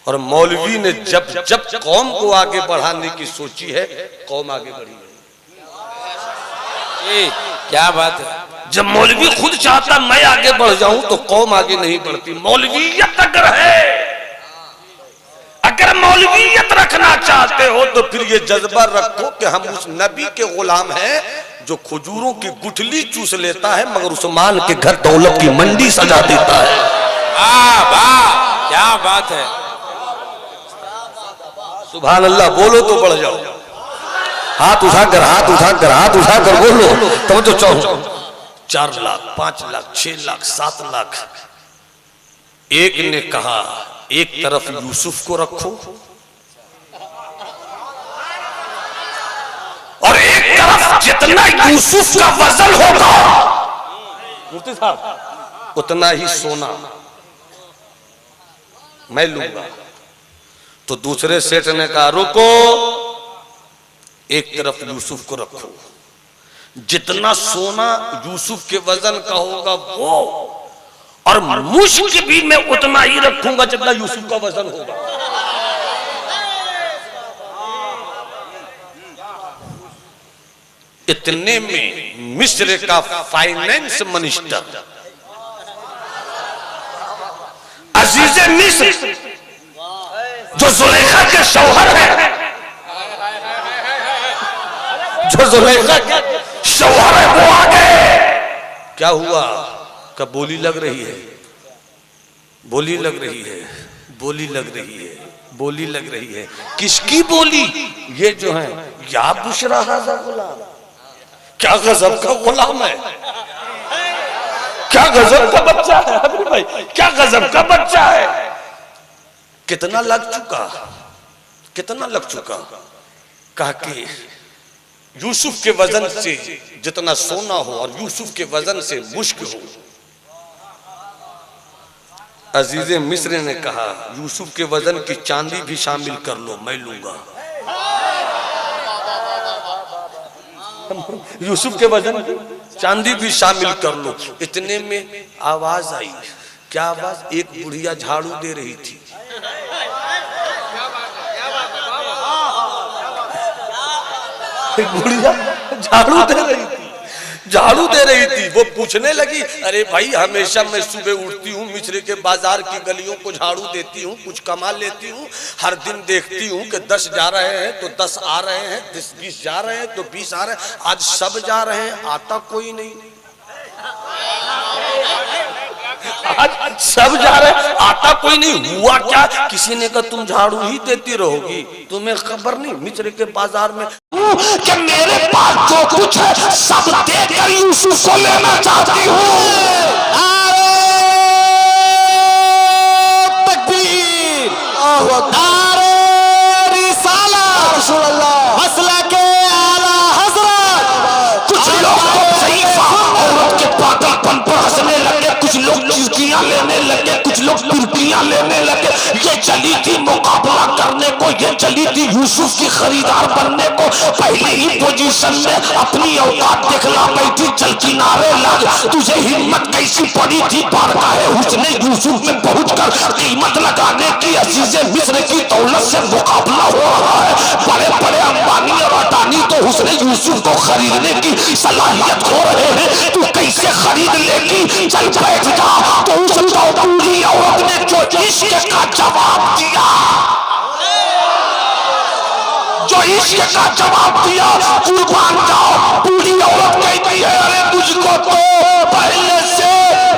और मौलवी ने जब जब कौम को आगे बढ़ाने की सोची है, कौम आगे बढ़ी है। क्या बात है। जब मौलवी खुद चाहता मैं आगे बढ़ जाऊं तो कौम आगे नहीं बढ़ती। मौलवियत अगर है, अगर मौलवियत रखना चाहते हो तो फिर ये जज्बा रखो कि हम उस नबी के गुलाम हैं जो खजूरों की गुठली चूस लेता है मगर उस्मान के घर दौलत की मंडी सजा देता है। वाह क्या बात है। सुभान अल्लाह बोलो तो बढ़ जाओ। हाथ उठाकर हाथ उठाकर हाथ उठाकर बोलो तो 4 लाख 5 लाख 6 लाख 7 लाख। एक ने कहा एक तरफ यूसुफ को रखो और एक तरफ जितना यूसुफ का वजन होगा मुफ्ती साहब उतना ही सोना मैं लूंगा। तो दूसरे सेठ ने कहा रुको, एक तरफ यूसुफ को रखो, जितना सोना यूसुफ के वजन का होगा वो, और मुश्क भी मैं उतना ही रखूंगा जितना यूसुफ का वजन होगा। इतने में मिस्र का फाइनेंस मिनिस्टर अजीज मिस्र जो जुलेखा के शौहर है, जो जुलेखा के शौहर है वो आ गए। क्या हुआ? कब बोली लग रही है, बोली लग रही है, बोली लग रही है, बोली लग रही है। किसकी बोली? ये जो है या बुशरा हाज़ा गुलाम, क्या गजब का गुलाम है, क्या गजब का बच्चा है अभी भाई, क्या गजब का बच्चा है। कितना लग चुका, कितना लग चुका। कहा कि यूसुफ के वजन से जितना सोना हो और यूसुफ के वजन से मुश्क हो। अजीज मिस्र ने कहा यूसुफ के वजन की चांदी भी शामिल कर लो, मैं लूंगा। यूसुफ के वजन की चांदी भी शामिल कर लो। इतने में आवाज आई। क्या आवाज? एक बुढ़िया झाड़ू दे रही थी। एक बुढ़िया झाड़ू दे रही थी, झाड़ू दे रही थी। वो पूछने लगी अरे भाई हमेशा मैं सुबह उठती हूँ मिस्र के बाजार की गलियों को झाड़ू देती हूँ, कुछ कमा लेती हूँ, हर दिन देखती हूँ कि 10 जा रहे हैं तो 10 आ रहे हैं, 20 जा रहे हैं तो 20 आ रहे हैं, आज सब जा रहे हैं आता कोई नहीं। आज सब जा रहे हैं आता कोई नहीं। हुआ क्या? किसी ने कहा तुम झाड़ू ही देती रहोगी, तुम्हें खबर नहीं मिस्र के बाजार में कि मेरे पास जो कुछ है सब देकर यूसुफ को लेना चाहती हूँ। लोग चिरकियां लेने लगे, कुछ लोग पिरकियां लेने लगे। ये चली थी मुकाबला करने को, ये चली थी यूसुफ की खरीदार बनने को। पहले ही पोजीशन में अपनी औकात दिखला बैठी, चल किनारे लग। तुझे हिम्मत कैसी पड़ी थी बारगाहे हुस्न यूसुफ में पहुंचकर कीमत लगाने की? अजीजे मिस्र की दौलत से मुकाबला हो रहा है। बड़े बड़े अंबानी और अडानी तो हुस्न यूसुफ को खरीदने की सलाहियत खो रहे हैं, तू कैसे खरीद लेगी? चल बैठ जा। तो उस चौबूढ़ी औरत ने जो इश्क का जवाब दिया, जो इश्क का जवाब दिया, कुर्बान जाओ। बूढ़ी औरत कहती है, अरे मुझको तो पहले से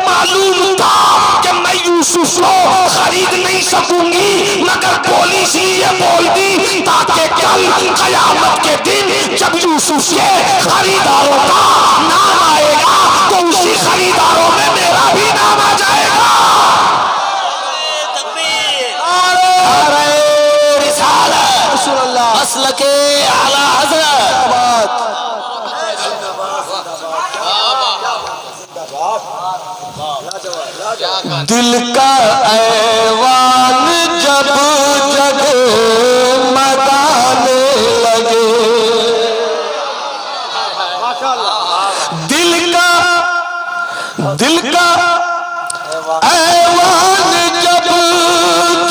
मालूम था कि मैं यूसुफ को खरीद नहीं सकूंगी, मगर बोली इसलिए बोल दी ताकि कल कयामत के दिन जब यूसुफ के खरीदारों का नाम आएगा तो उसी खरीदारों में मेरा भी नाम आ जाएगा। मसलके आला हज़रत। दिल का ऐवान जब जगमगाने लगे, दिल का ऐवान जब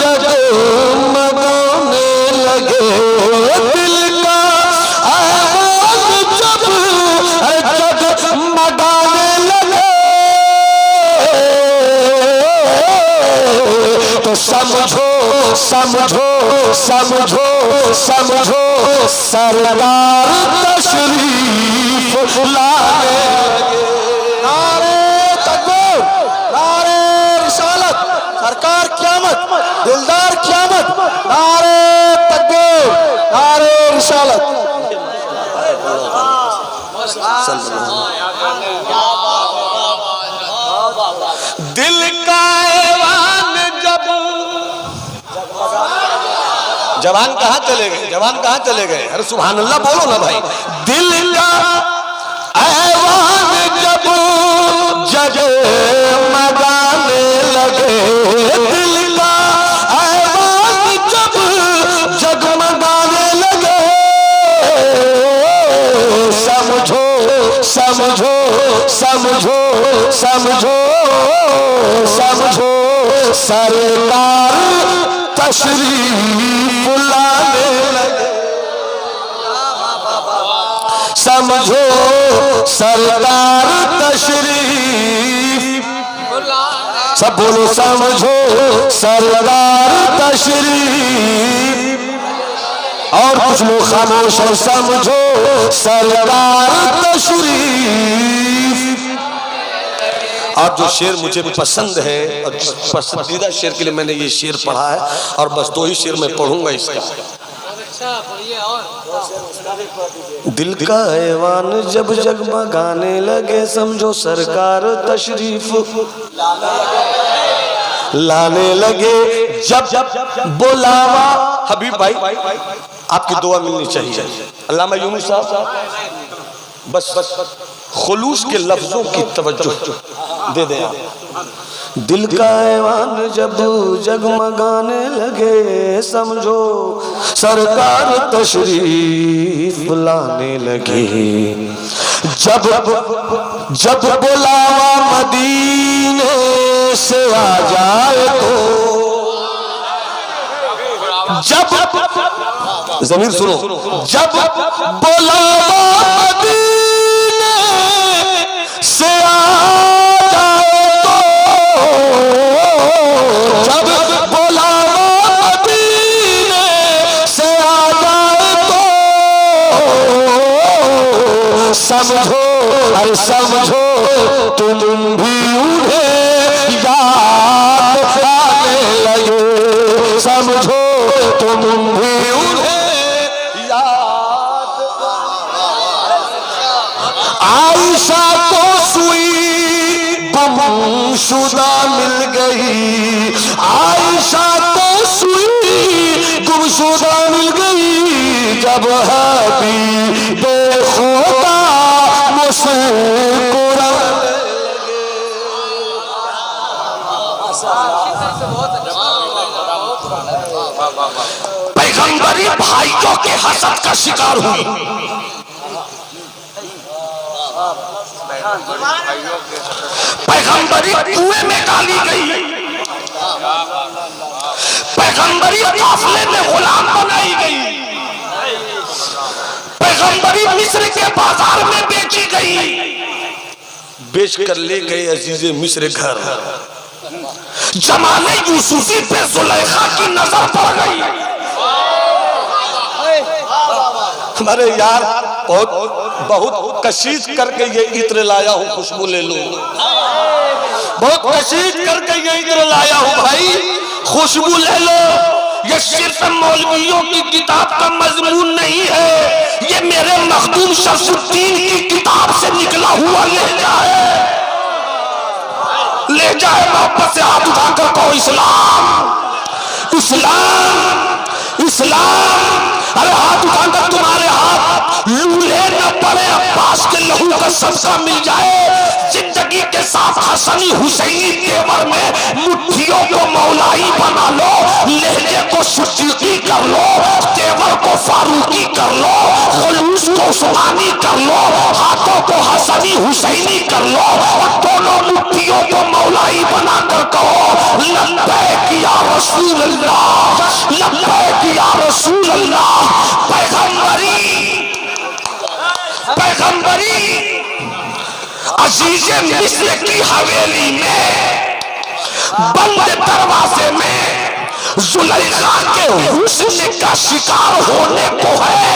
जगमगाने लगे, दिल का ऐवान जब जगमगाने लगे, तो समझो समझो समझो समझो सरदार तशरीफ लाने लगे। नारे तकबीर, नारे रिसालत, सरकार क़यामत, दिलदार क़यामत। नारे तकबीर, नारे रिसालत। दिल का ऐवान जब, जवान कहाँ चले गए? जवान कहाँ चले गए? अरे सुभान अल्लाह बोलो ना भाई। दिल का ऐवान जब जगमगाने लगे, दिल का ऐवान जब जगमगाने लगे, समझो समझो समझो समझो समझो सरकार तशरीफ लाने लगे। समझो सरकार तशरीफ, सब बोलो समझो सरकार तशरीफ। और कुछ लोग खामोश और समझो सरकार तशरीफ। और जो शेर मुझे पसंद है और पसंदीदा शेर के लिए मैंने ये शेर पढ़ा है, और बस 2 ही शेर मैं पढ़ूंगा इसका। दिल का ऐवान जब जगमगाने लगे, समझो सरकार तशरीफ लाने लगे। जब बुलावा, हबीब भाई आपकी दुआ मिलनी चाहिए। अल्लामा यूनुस साहब बस खुलूस के लफ्जों की तवज्जो दे दें आप। दिल का ऐवान जब जगमगाने लगे, समझो सरकार तशरीफ लाने लगे। जब बुलावा मदीने से आ जाए तो, जब जमीन सुनो, जब बुलावा मदीने से आ जाए तो, जब बुलावा मदीने से आ जाए तो, समझो अरे समझो तुम भी उन्हें याद आने लगे। समझो तुम भी उन्हें याद। आयशा को सुई गुमशुदा मिल गई, आयशा को सुई गुमशुदा मिल गई। जब हबीब खुदा मुस्कुराने लगे, पैगंबरी भाइयों के हसद का शिकार हुई। पैगंबरी कुएं में डाली गई। पैगंबरी काफिले में गुलाम बनाई गई। पैगंबरी मिस्र के बाजार में बेची गई। बेच कर ले गए अजीजे मिस्र घर। जमाने यूसुफी पे जुलेखा की नजर पड़ गई। अरे यार बहुत कशिश करके ये इत्र लाया हूँ, खुशबू ले लो। बहुत कशिश करके ये इत्र लाया हूँ भाई, खुशबू ले लो। ये सिर्फ मौलवियों की किताब का मजमून नहीं है, ये मेरे मखदूम शमसुद्दीन की किताब से निकला हुआ लहजा है। ले जाए वापस से हाथ उठाकर कहो इस्लाम इस्लाम इस्लाम। अरे हाथ उठाकर तुम्हारे हाथ लूले न पड़े, अब्बास के लहू का सदका मिल जाए। जिंदगी के साथ हसनी हुसैनी तेवर में मुट्ठियों को मौलाई बना लो, लहजे को सिद्दीकी कर लो, तेवर को फारूकी कर लो, खुलूस को उस्मानी कर लो, हाथों को हसनी हुसैनी कर लो और दोनों मुट्ठियों को मौलाई बनाकर कहो लब्बैक या रसूल अल्लाह, लब्बैक या रसूल अल्लाह। पैगंबरी अजीजे मिस्र की हवेली में बंद दरवाजे में जुलेखा के हुस्न का शिकार होने को है।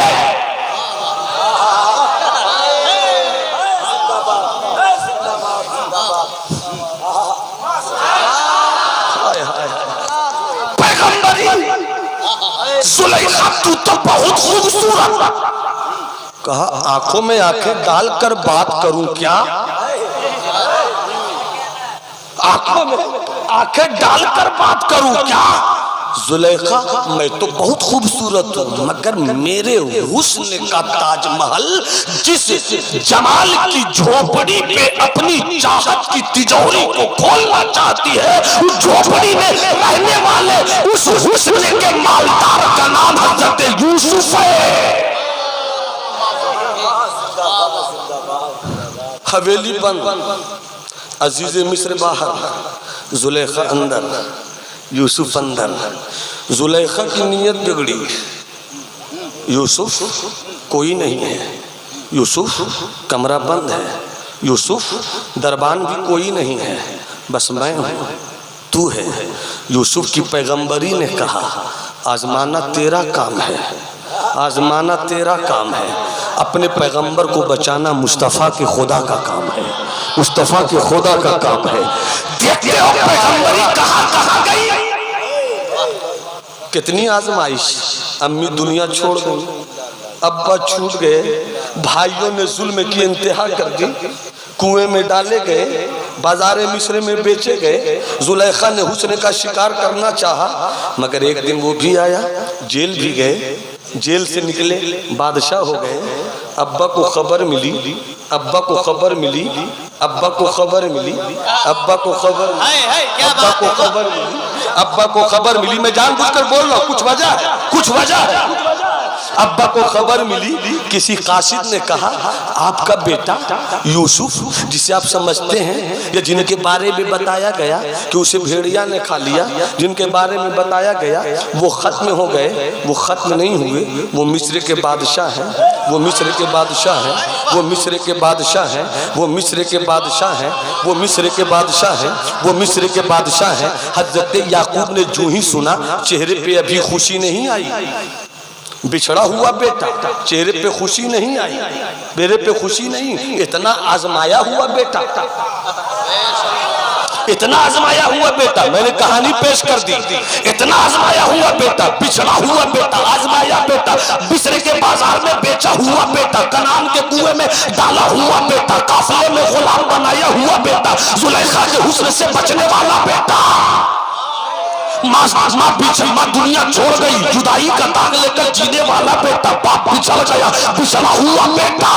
पैगंबरी जुलेखा तू तो बहुत खूबसूरत। कहा आंखों में आंखें डालकर बात करूं क्या? आंखों में आंखें डालकर बात करूं क्या? जुलेखा मैं तो बहुत खूबसूरत हूँ, मगर मेरे हुस्न का ताजमहल जिस जमाल की झोपड़ी पे अपनी चाहत की तिजोरी को खोलना चाहती है, उस झोपड़ी में रहने वाले उस हुस्न के मालदार का नाम हजरत यूसुफ है। हवेली बंद, अजीज मिस्र बाहर, जुलेखा अंदर, यूसुफ अंदर। जुलेखा की नीयत बिगड़ी। यूसुफ कोई नहीं है, यूसुफ कमरा बंद है, यूसुफ दरबान भी कोई नहीं है, बस मैं हूँ, तू है। यूसुफ की पैगंबरी ने कहा आजमाना तेरा काम है, आजमाना तेरा काम है। अपने पैगंबर को बचाना मुस्तफ़ा के खुदा का काम है, मुस्तफ़ा के खुदा का काम है। देखते हो पैगंबरी कहाँ गई। कितनी आजमाइश। अम्मी दुनिया छोड़ गई, अब्बा छूट गए, भाइयों ने जुल्म की इंतहा कर दी, कुएं में डाले गए, बाजारे मिस्र में बेचे गए। जुलेखा ने हुस्न का शिकार करना चाहा, मगर एक दिन वो भी आया, जेल भी गए, जेल से निकले बादशाह हो गए। अब्बा को खबर मिली, अब्बा को खबर मिली, अब्बा को खबर मिली, अब्बा को खबर मिली, अब्बा को खबर मिली, अब्बा को खबर मिली। मैं जानबूझकर बोल रहा हूँ, कुछ वजह है, कुछ वजह है। अब्बा को खबर मिली, किसी कासिद ने कहा आपका बेटा यूसुफ, जिसे आप समझते हैं या जिनके बारे में बताया गया कि उसे भेड़िया ने खा लिया, जिनके बारे में बताया गया वो खत्म हो गए, वो खत्म नहीं हुए। वो मिस्र के बादशाह हैं, वो मिस्र के बादशाह हैं, वो मिस्र के बादशाह हैं, वो मिस्र के बादशाह हैं, वो मिस्र के बादशाह हैं, वो मिस्र के बादशाह हैं। हजरत याकूब ने जो ही सुना, चेहरे पे अभी खुशी नहीं आई। बिछड़ा हुआ बेटा, चेहरे पे खुशी नहीं आई, चेहरे पे खुशी नहीं। इतना आजमाया हुआ बेटा, इतना आजमाया हुआ बेटा, मैंने कहानी पेश कर दी। इतना आजमाया हुआ बेटा, बिछड़ा हुआ बेटा, आजमाया बेटा, मिस्र के बाजार में बेचा हुआ बेटा, कनान के कुएं में डाला हुआ बेटा, काफिले में गुलाम बनाया हुआ बेटा, जुलेखा के हुस्न से बचने वाला बेटा। माँ दुनिया छोड़ गई, जुदाई का दाग लेकर जीने वाला बेटा, बाप बिछड़ गया, बिछड़ा हुआ बेटा।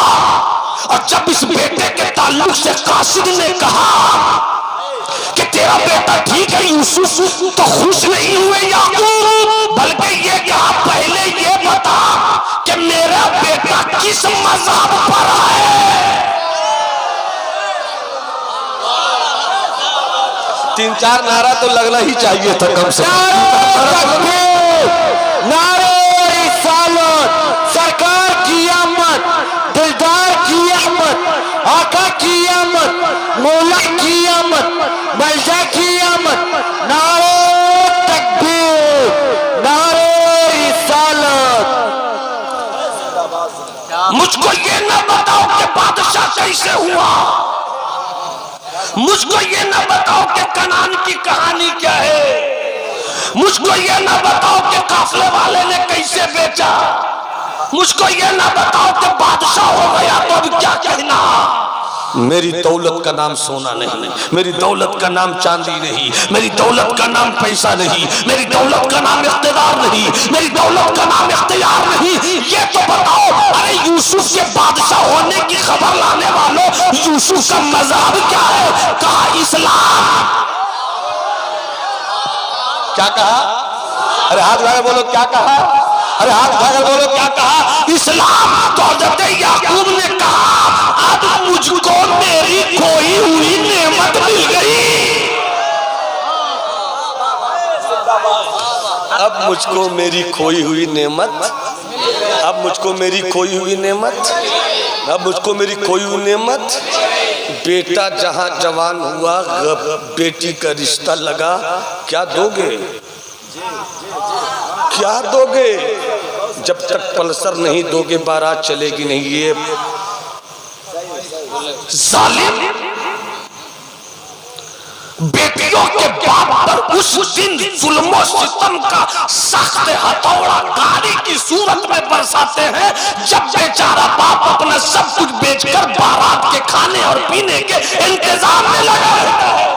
और जब इस बेटे के ताल्लुक से कासिद ने कहा कि तेरा बेटा ठीक है यूसुफ, तो खुश नहीं हुए याकूब, बल्कि ये कहा पहले ये बता कि मेरा बेटा किस मज़हब पर है। 3-4 नारा तो लगना ही चाहिए था कम से कम। नारे रिसालत, सरकार की आमद, दिलदार की आमद, आका की आमद, मौला की आमद, मलजा की आमद। नारे तकबीर, नारे रिसालत। मुझको ये ना बताओ कि बादशाह कैसे हुआ, मुझको ये ना बताओ कि कनान की कहानी क्या है, मुझको ये ना बताओ कि काफले वाले ने कैसे बेचा, मुझको ये ना बताओ कि बादशाह हो गया तो अब क्या कहना। मेरी दौलत का नाम सोना नहीं, मेरी दौलत का नाम चांदी नहीं, मेरी दौलत का नाम पैसा नहीं, मेरी दौलत का नाम इख्तिदार नहीं, मेरी दौलत का नाम इख्तियार नहीं। ये तो बताओ, अरे यूसुफ के बादशाह होने की खबर लाने वालों, यूसुफ का मज़हब क्या है? कहा इस्लाम। क्या कहा? अरे हाथ उठाकर बोलो क्या कहा? अरे हाथ उठाकर बोलो क्या कहा? इस्लाम। तो हज़रत याकूब ने कहा अब मुझको मेरी खोई हुई नेमत मिल गई, अब मुझको मेरी खोई हुई नेमत, अब मुझको मेरी खोई हुई नेमत, अब मुझको मेरी खोई हुई नेमत। बेटा जहां जवान हुआ, बेटी का रिश्ता लगा, क्या दोगे? क्या दोगे? जब तक पल्सर नहीं दोगे बारात चलेगी नहीं। ये जालिम बेटियों के बाप पर उस दिन जुल्म सितम का सख्त हथौड़ा गाड़ी की सूरत में बरसाते हैं, जब बेचारा बाप अपना सब कुछ बेचकर बारात के खाने और पीने के इंतजाम में लगा रहता है।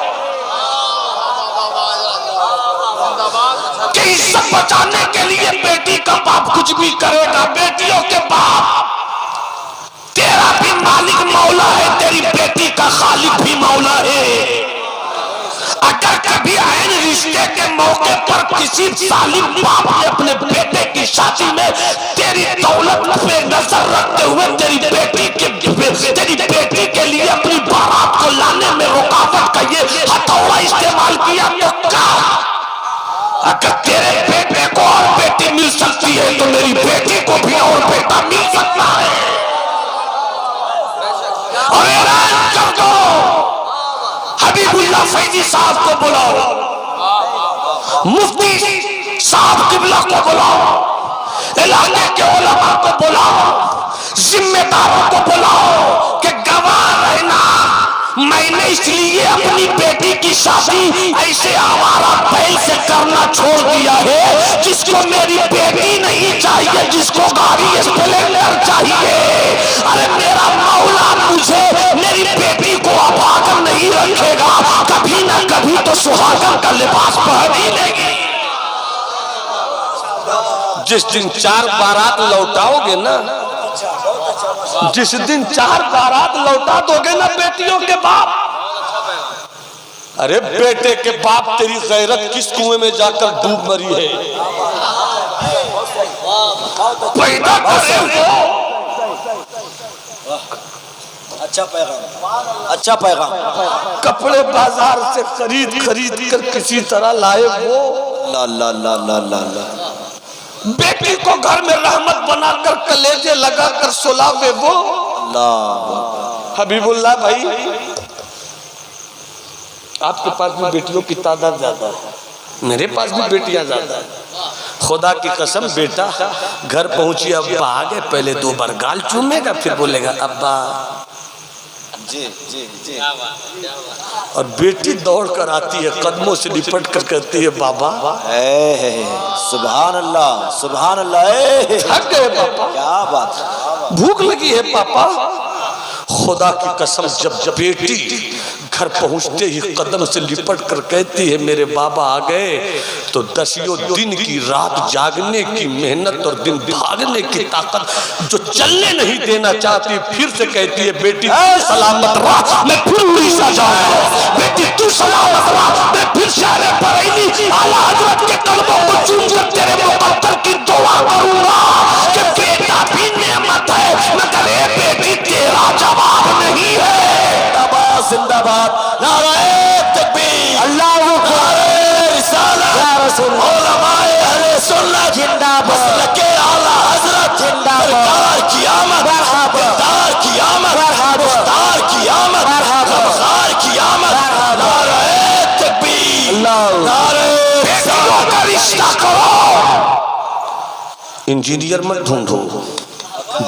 कि इज्जत बचाने के लिए बेटी का बाप कुछ भी करेगा। बेटियों के बाप, तेरा भी मालिक मौला है, तेरी बेटी का खालिक भी मौला है। अगर कभी ऐन रिश्ते के मौके पर किसी जालिम बाप ने अपने बेटे की शादी में तेरी दौलत पे नजर रखते हुए तेरी बेटी के लिए अपनी बारात को लाने में रुकावट का ये हथौड़ा इस्तेमाल किया, तो क्या? अगर तेरे बेटे को और बेटी मिल सकती है तो मेरी बेटी को भी और बेटा मिल सकता है। और ऐलान कर दो, हबीबुल्लाह फैजी साहब को बुलाओ, मुफ्ती साहब किबला को बुलाओ, इलाके के उलमा को बुलाओ, जिम्मेदारों को बुलाओ कि गवाह रहना, मैंने इसलिए अपनी बेटी की शादी ऐसे आवारा बैल से करना छोड़ दिया है जिसको मेरी बेटी नहीं चाहिए, जिसको गाड़ी स्प्लेंडर चाहिए। अरे मेरा मौला मुझे मेरी बेटी को अभागा नहीं रखेगा, कभी ना कभी तो सुहागन का लिबास पहन ही लेगी। जिस दिन 4 बारात लौटाओगे ना, जिस दिन 4 बारात लौटा दोगे ना बेटियों के बाप, अरे बेटे के बाप तेरी गैरत किस कुएं में जाकर डूब मरी है। पैदा करे वो, अच्छा पैगाम, अच्छा पैगाम। कपड़े बाजार से खरीद कर किसी तरह लाए वो, ला ला ला ला ला ला। बेटी को घर में रहमत बनाकर कलेजे लगाकर सुलावे वो। हबीबुल्लाह भाई, आपके पास भी बेटियों की तादाद ज्यादा है, मेरे पास भी बेटियां ज्यादा है। खुदा की कसम, बेटा घर पहुंची, अब्बा आ गए, पहले 2 बार गाल चूमेगा, फिर बोलेगा अब्बा। जी जी जी। और बेटी दौड़ कर आती है, कदमों से लिपट कर कहती है बाबा। सुभान अल्लाह, सुभान अल्लाह। थक गए पापा, क्या बात, भूख लगी है पापा। खुदा की कसम, जब बेटी घर पहुंचते ही कदम से लिपट कर कहती है मेरे बाबा आ गए। तो 10 दिन की रात जागने की मेहनत और दिन भागने की ताकत जो चलने नहीं देना चाहती, फिर से कहती है बेटी सलामत रहा, मैं फिर उड़ीसा जाऊंगा। बेटी तू सलामत रहा, मैं फिर शहर बरेली आला हजरत के कदमों को चूमकर तेरे मुकद्दर की दुआ करूंगा कि बेटा भी नेमत है मगर ए बेटी तेरा जवाब नहीं है। जिंदाबाद, नारे तकबीर, अल्लाहू अकबर, रिसालत या रसूल, उलमाए अहले सुन्नत जिंदाबाद, मसलके आला हजरत जिंदाबाद, सरकार की आमद, मरहबा, सरकार की आमद, मरहबा, सरकार की आमद, मरहबा, सरकार की आमद, नारे तकबीर, नारे बेटियों का रिश्ता करो। इंजीनियर मत ढूंढो,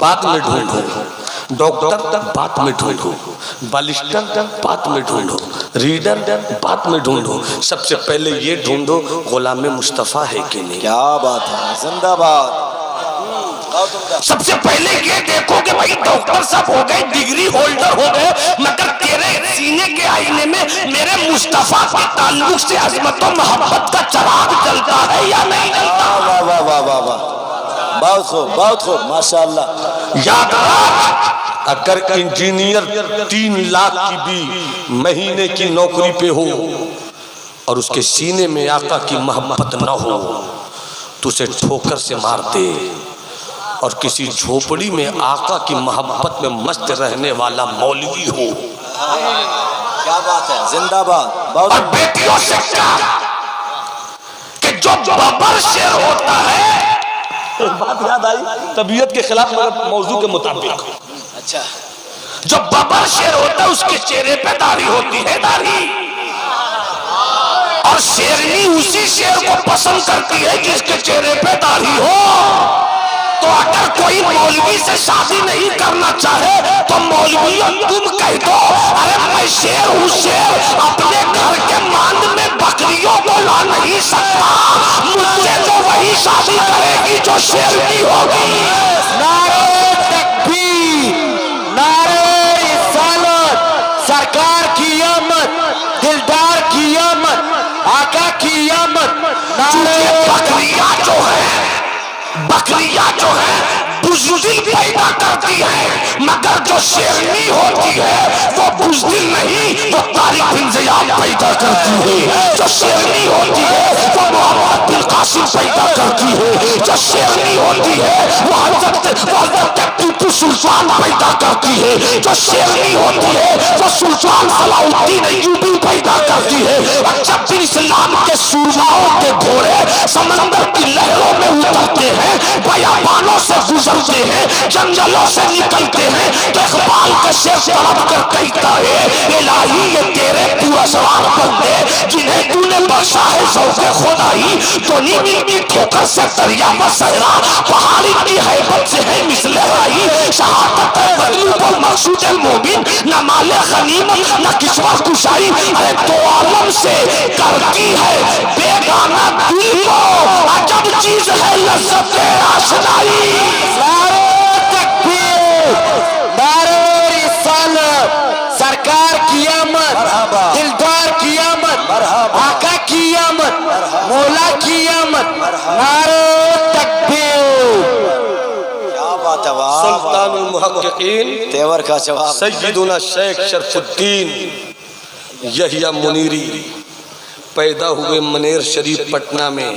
बाद में ढूंढो, डॉक्टर बात में ढूंढो, बालिस्टर बात में ढूंढो, रीडर बात में ढूंढो, सबसे पहले ये ढूंढो गुलाम मुस्तफ़ा है कि नहीं। क्या बात है, जिंदाबाद। सबसे पहले ये देखो कि भाई डॉक्टर साहब हो गए, डिग्री होल्डर हो गए, मगर तेरे सीने के आईने में मेरे मुस्तफ़ा के ताल्लुक से अज़मत और मोहब्बत का चिराग जलता है या नहीं जलता। वाह वाह वाह वाह वाह, बहुत खूब, बहुत खूब, माशाअल्लाह। याद रख, अगर इंजीनियर 3 लाख की भी महीने की नौकरी पे हो और उसके सीने में आका की मोहब्बत न हो तो उसे ठोकर से मार दे। और किसी झोपड़ी में आका की मोहब्बत में मस्त रहने वाला मौलवी हो। क्या बात है, जिंदाबाद। बहुत और बेटियों से क्या कि जो बबर शेर होता है, बात याद आई तबीयत के खिलाफ मगर मौजू के मुताबिक, अच्छा, जो बबर शेर होता है उसके चेहरे पे दाढ़ी होती है, दाढ़ी। और शेरनी उसी शेर को पसंद करती है जिसके चेहरे पे दाढ़ी हो। तो अगर कोई मौलवी से शादी नहीं करना चाहे तो मौलवी तुम कह दो अरे मैं शेर हूँ, शेर अपने घर के मांद में बकरियों को ला नहीं सकता, मुझसे तो वही शादी करेगी जो शेरनी होगी। नारे तकबीर, नारे रिसालत, सरकार की आमद, दिलदार की आमद, आका की आमद। बकरियां जो है, बकरियां जो है बुज़दिल पैदा करती है, मगर जो शेरनी होती है वो बुज़दिल नहीं, वो तारिक बिन ज़ियाद पैदा करती है। जो शेरनी होती है वो मोहम्मद बिन कासिम पैदा करती है। जो शेरनी होती है वो हज़रत टीपू सुल्तान पैदा करती है। जो शेरनी होती है वो सुल्तान सलाउद्दीन अय्यूबी पैदा करती है। और जब भी इस्लाम के सूरमाओं के घोड़े समंदर की लहरों में उतरते हैं, बयाबानों से गुजरते हैं, जंगलों से निकलते हैं, तो इकबाल का शेर तड़प कर कहता है इलाही ये तेरे पुरस्कार बंदे जिन्हें तूने बख्शा है ज़ौक़े खुदाई, तो नीमी की ठोकर से दरिया में सहरा, पहाड़ी की हैबत से है मिसले आई, शहादत है बदलू पर मकसूद मोमिन, न माले गनीमत न किस्वा कुशाई। अरे तो आलम से करती है बेगाना दिल को अजब चीज है लज़्ज़त आशनाई। नारे तकबीर, नारे रिसालत, सरकार की आमद, दिलदार की आमद, आका की आमद, मौला की आमद। नारे तकबीर, क्या बात है, वाह। सुल्तानुल मुहक्किकीन तेवर का जवाब, सय्यदुना शेख शरफुद्दीन यहिया मुनीरी पैदा हुए मनेर शरीफ पटना में।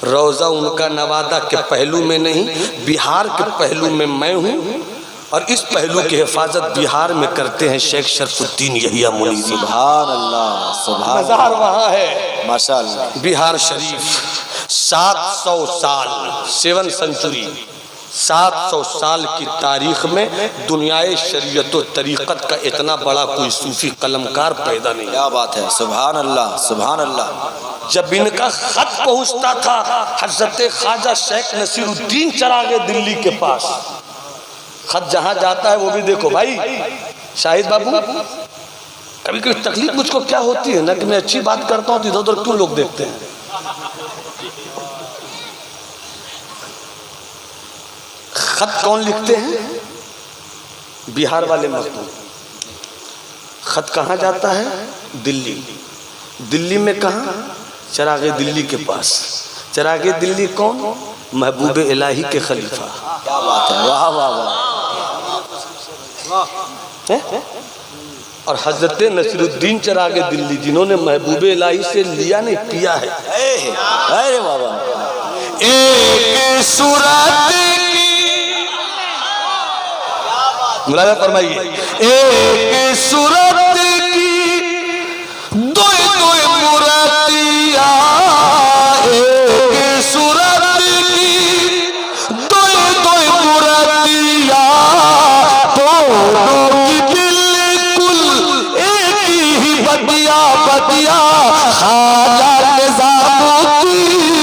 रोज़ा उनका नवादा के पहलू में नहीं, बिहार के पहलू में मैं हूँ, और इस पहलू की हिफाजत बिहार में करते हैं शेख शरफुद्दीन यहिया मुनीरी। सुभान अल्लाह, सुभान मज़ार वहाँ है माशाअल्लाह। बिहार शरीफ। 700 साल 7 सेंचुरी 700 साल की तारीख में दुनियाए शरीयत व तरीक़त का इतना बड़ा कोई सूफी कलमकार पैदा नहीं। क्या बात है, सुभान अल्लाह, सुभान अल्लाह। जब इनका खत पहुंचता था हजरत ख्वाजा शेख नसीरुद्दीन चरागे दिल्ली के पास, खत जहां जाता है वो भी देखो भाई शाहिद बाबू, कभी कभी तकलीफ मुझको क्या होती है ना कि मैं अच्छी बात करता हूँ तो इधर उधर क्यों लोग देखते हैं। खत कौन लिखते हैं? बिहार वाले मजदूर। खत कहाँ जाता है? दिल्ली। दिल्ली में कहाँ? चरागे दिल्ली के पास। चरागे दिल्ली कौन? महबूब इलाही के खलीफा। क्या बात है, वाह वाह वाह। और हजरत नसीरुद्दीन चरागे दिल्ली जिन्होंने महबूब इलाही से लिया नहीं, पिया है। अरे बाबा, एक सूरत मुलाजा फरमाइए, एक सूरत की दो मूर्तियां, एक सूरत की दो मूर्तियां, दोनों की बिल्कुल एक ही बदिया बदिया, खाजा निज़ामुद्दीन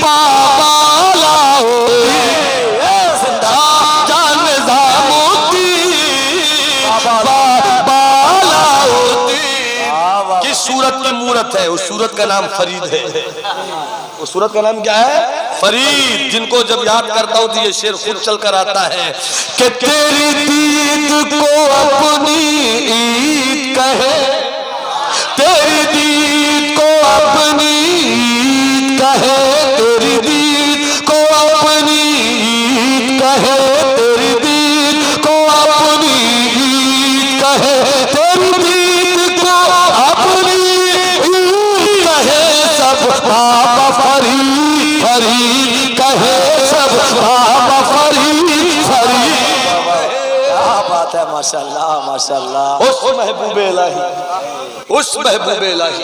बाबा लाओ, सूरत की मूरत है। उस सूरत का नाम फरीद है। उस सूरत का नाम क्या है? फरीद। जिनको जब याद करता हूं तो ये शेर खुद चल कर आता है कि तेरी दीद को अपनी ईद कहे, तेरी दीद को अपनी ईद कहे, तेरी दीद को अपनी ईद कहे, तेरी दीद को अपनी ईद कहे, तेरी दीद को अपनी बाबा फरीद फरीद कहे सब, बाबा फरीद फरीद। क्या बात है, माशाल्लाह माशाल्लाह। उस महबूब इलाही, उस महबूब इलाही,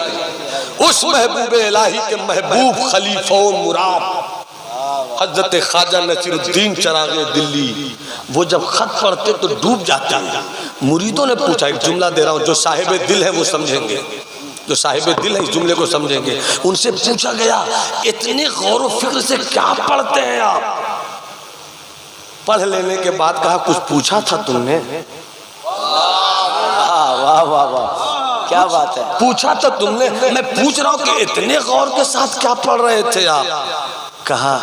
उस महबूब इलाही के महबूब खलीफा मुराद हजरत ख्वाजा नसीरुद्दीन चरागे दिल्ली, वो जब खत पढ़ते तो डूब जाते हैं। मुरीदों ने पूछा, एक जुमला दे रहा हूँ, जो साहिब दिल है वो समझेंगे, जो साहिब दिल है इस जुमले को समझेंगे। उनसे पूछा गया, इतने गौर व फिक्र से क्या पढ़ते हैं आप? पढ़ लेने के बाद कहा, कुछ पूछा था तुमने? वाह वाह वाह, क्या बात है। पूछा था तुमने? मैं पूछ रहा हूँ कि इतने गौर के साथ क्या पढ़ रहे थे आप? कहा,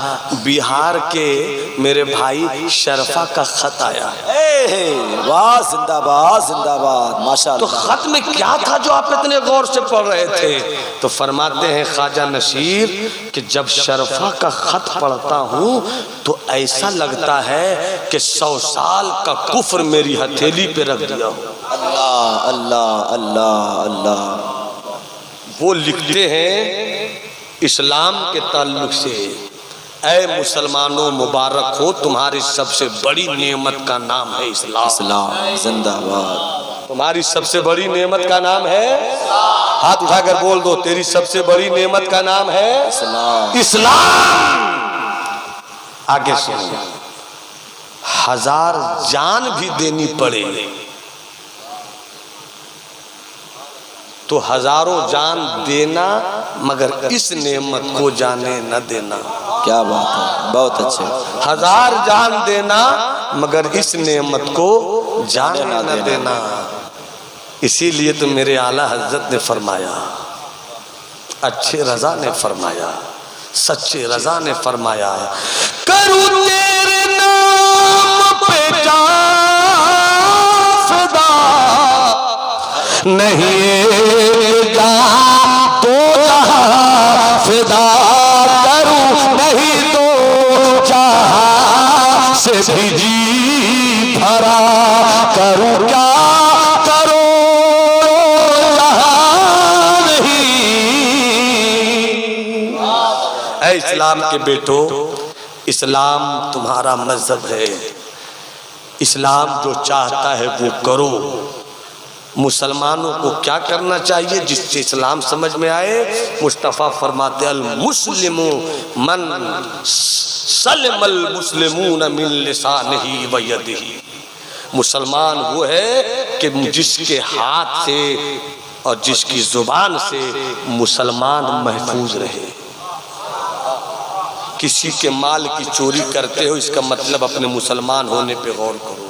बिहार के मेरे भाई शरफा का खत आया। वाह, जिंदाबाद जिंदाबाद, माशाल्लाह। तो खत में क्या था जो आप इतने गौर से पढ़ रहे थे? तो फरमाते हैं ख्वाजा नसीर कि जब शरफा का खत पढ़ता हूँ तो ऐसा लगता है कि 100 साल का कुफ्र मेरी हथेली पे रख दिया हो। अल्लाह अल्लाह अल्लाह अल्लाह। वो लिखते हैं इस्लाम के ताल्लुक से, ऐ मुसलमानों मुबारक हो, तुम्हारी सबसे बड़ी नेमत का नाम है इस्लाम। इस्लाम जिंदाबाद। तुम्हारी सबसे बड़ी नेमत का नाम है, हाथ उठाकर बोल दो, तेरी सबसे बड़ी नेमत का नाम है इस्लाम। इस्लाम। आगे सुनो, 1000 जान भी देनी पड़े तो हजारों जान देना, मगर इस नेमत को जाने न देना। क्या बात है, बहुत अच्छे। 1000 जान देना मगर इस नेमत को जाने न देना। इसीलिए तो मेरे आला हजरत ने फरमाया, अच्छे रजा ने फरमाया, सच्चे रजा ने फरमाया, करूं तेरे नाम पे जान फिदा, नहीं तो फिदा करूं, नहीं तो जहां से भी जी भरा करूं, क्या करो नहीं। ऐ इस्लाम के बेटो, इस्लाम तुम्हारा मजहब है, इस्लाम जो चाहता है वो करो। मुसलमानों को क्या करना चाहिए जिससे इस्लाम समझ में आए? मुस्तफ़ा फरमाते, अल मुस्लिमु मन सलमल मुस्लिमून मिन लिसानिही व यदिही। मुसलमान वो है कि जिसके हाथ से और जिसकी जुबान से मुसलमान महफूज रहे। किसी के माल की चोरी करते हो, इसका मतलब अपने मुसलमान होने पे गौर करो।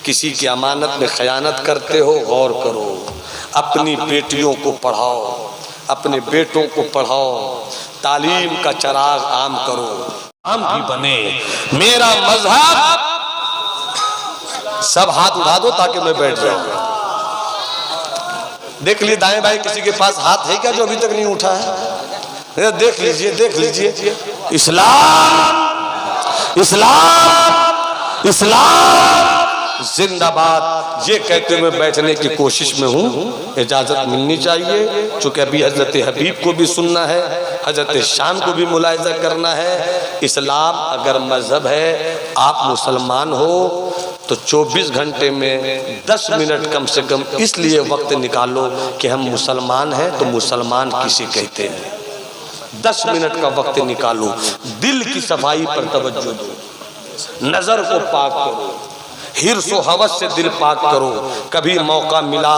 किसी की अमानत में खयानत करते हो, गौर करो। अपनी बेटियों को पढ़ाओ, अपने बेटों को पढ़ाओ, तालीम का चराग आम करो, आम भी बने। मेरा मजहब, सब हाथ उठा दो ताकि मैं बैठ जाऊं। देख लीजिए दाएं बाएं किसी के पास हाथ है क्या जो अभी तक नहीं उठा है? देख लीजिए, देख लीजिए। इस्लाम इस्लाम इस्लाम जिंदाबाद। ये कहते हुए बैठने की कोशिश में हूँ, इजाजत मिलनी चाहिए, चूंकि अभी हजरत हबीब को भी सुनना है, हजरत शाम को भी मुलाहिजा करना है। इस्लाम अगर मजहब है, आप मुसलमान हो तो 24 घंटे में 10 मिनट कम से कम इसलिए वक्त निकालो कि हम मुसलमान हैं तो मुसलमान किसे कहते हैं। 10 मिनट का वक्त निकालो, दिल की सफाई पर तवज्जो दो, नजर को पाक करो, हिर्स व हवस से दिल पाक करो। कभी मौका मिला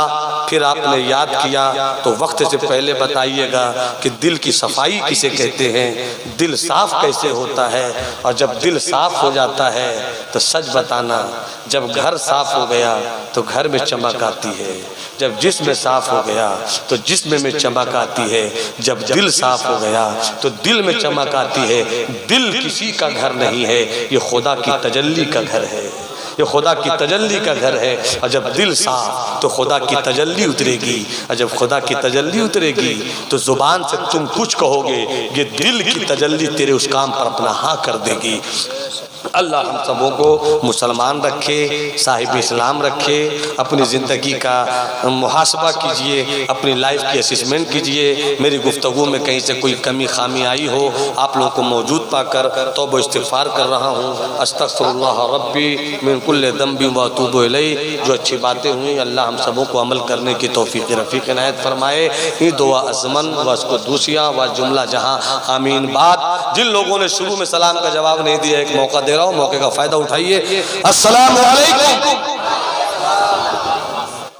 फिर आपने याद किया तो वक्त से पहले बताइएगा कि दिल की सफाई किसे कहते हैं, दिल साफ कैसे होता है। और जब दिल साफ हो जाता है तो सच बताना, जब घर साफ हो गया तो घर में चमक आती है, जब जिस्म साफ हो गया तो जिस्म में चमक आती है, जब दिल साफ हो गया तो दिल में चमक आती है। दिल किसी का घर नहीं है, ये खुदा की तजल्ली का घर है, ये खुदा की तजल्ली का घर है। और जब दिल साफ तो खुदा की तजल्ली उतरेगी, और जब खुदा की तजल्ली उतरेगी तो जुबान से तुम कुछ कहोगे, ये दिल की तजल्ली तेरे उस काम पर अपना हाँ कर देगी। अल्लाह हम सबों को मुसलमान रखे, साहिब इस्लाम रखे। अपनी ज़िंदगी का मुहासबा कीजिए, अपनी लाइफ की असेसमेंट कीजिए। मेरी गुफ्तगू में कहीं से कोई कमी खामी आई हो, आप लोगों को मौजूद पाकर तौबा इस्तिग़फ़ार कर रहा हूँ। अस्तग़फ़िरुल्लाह रब्बी मिन कुल्लि ज़ंबि व अतूबु इलैहि। जो अच्छी बातें हुई अल्लाह हम सबों को अमल करने की तौफ़ीक़ रफ़ीक़ इनायत फरमाए। ये दुआ अज़मन व उसकुदूसिया व जुमला जहाँ आमीन। बात जिन लोगों ने शुरू में सलाम का जवाब नहीं दिया, एक मौका दे रहा हूँ, मौके का फ़ायदा उठाइए। अस्सलामु अलैकुम।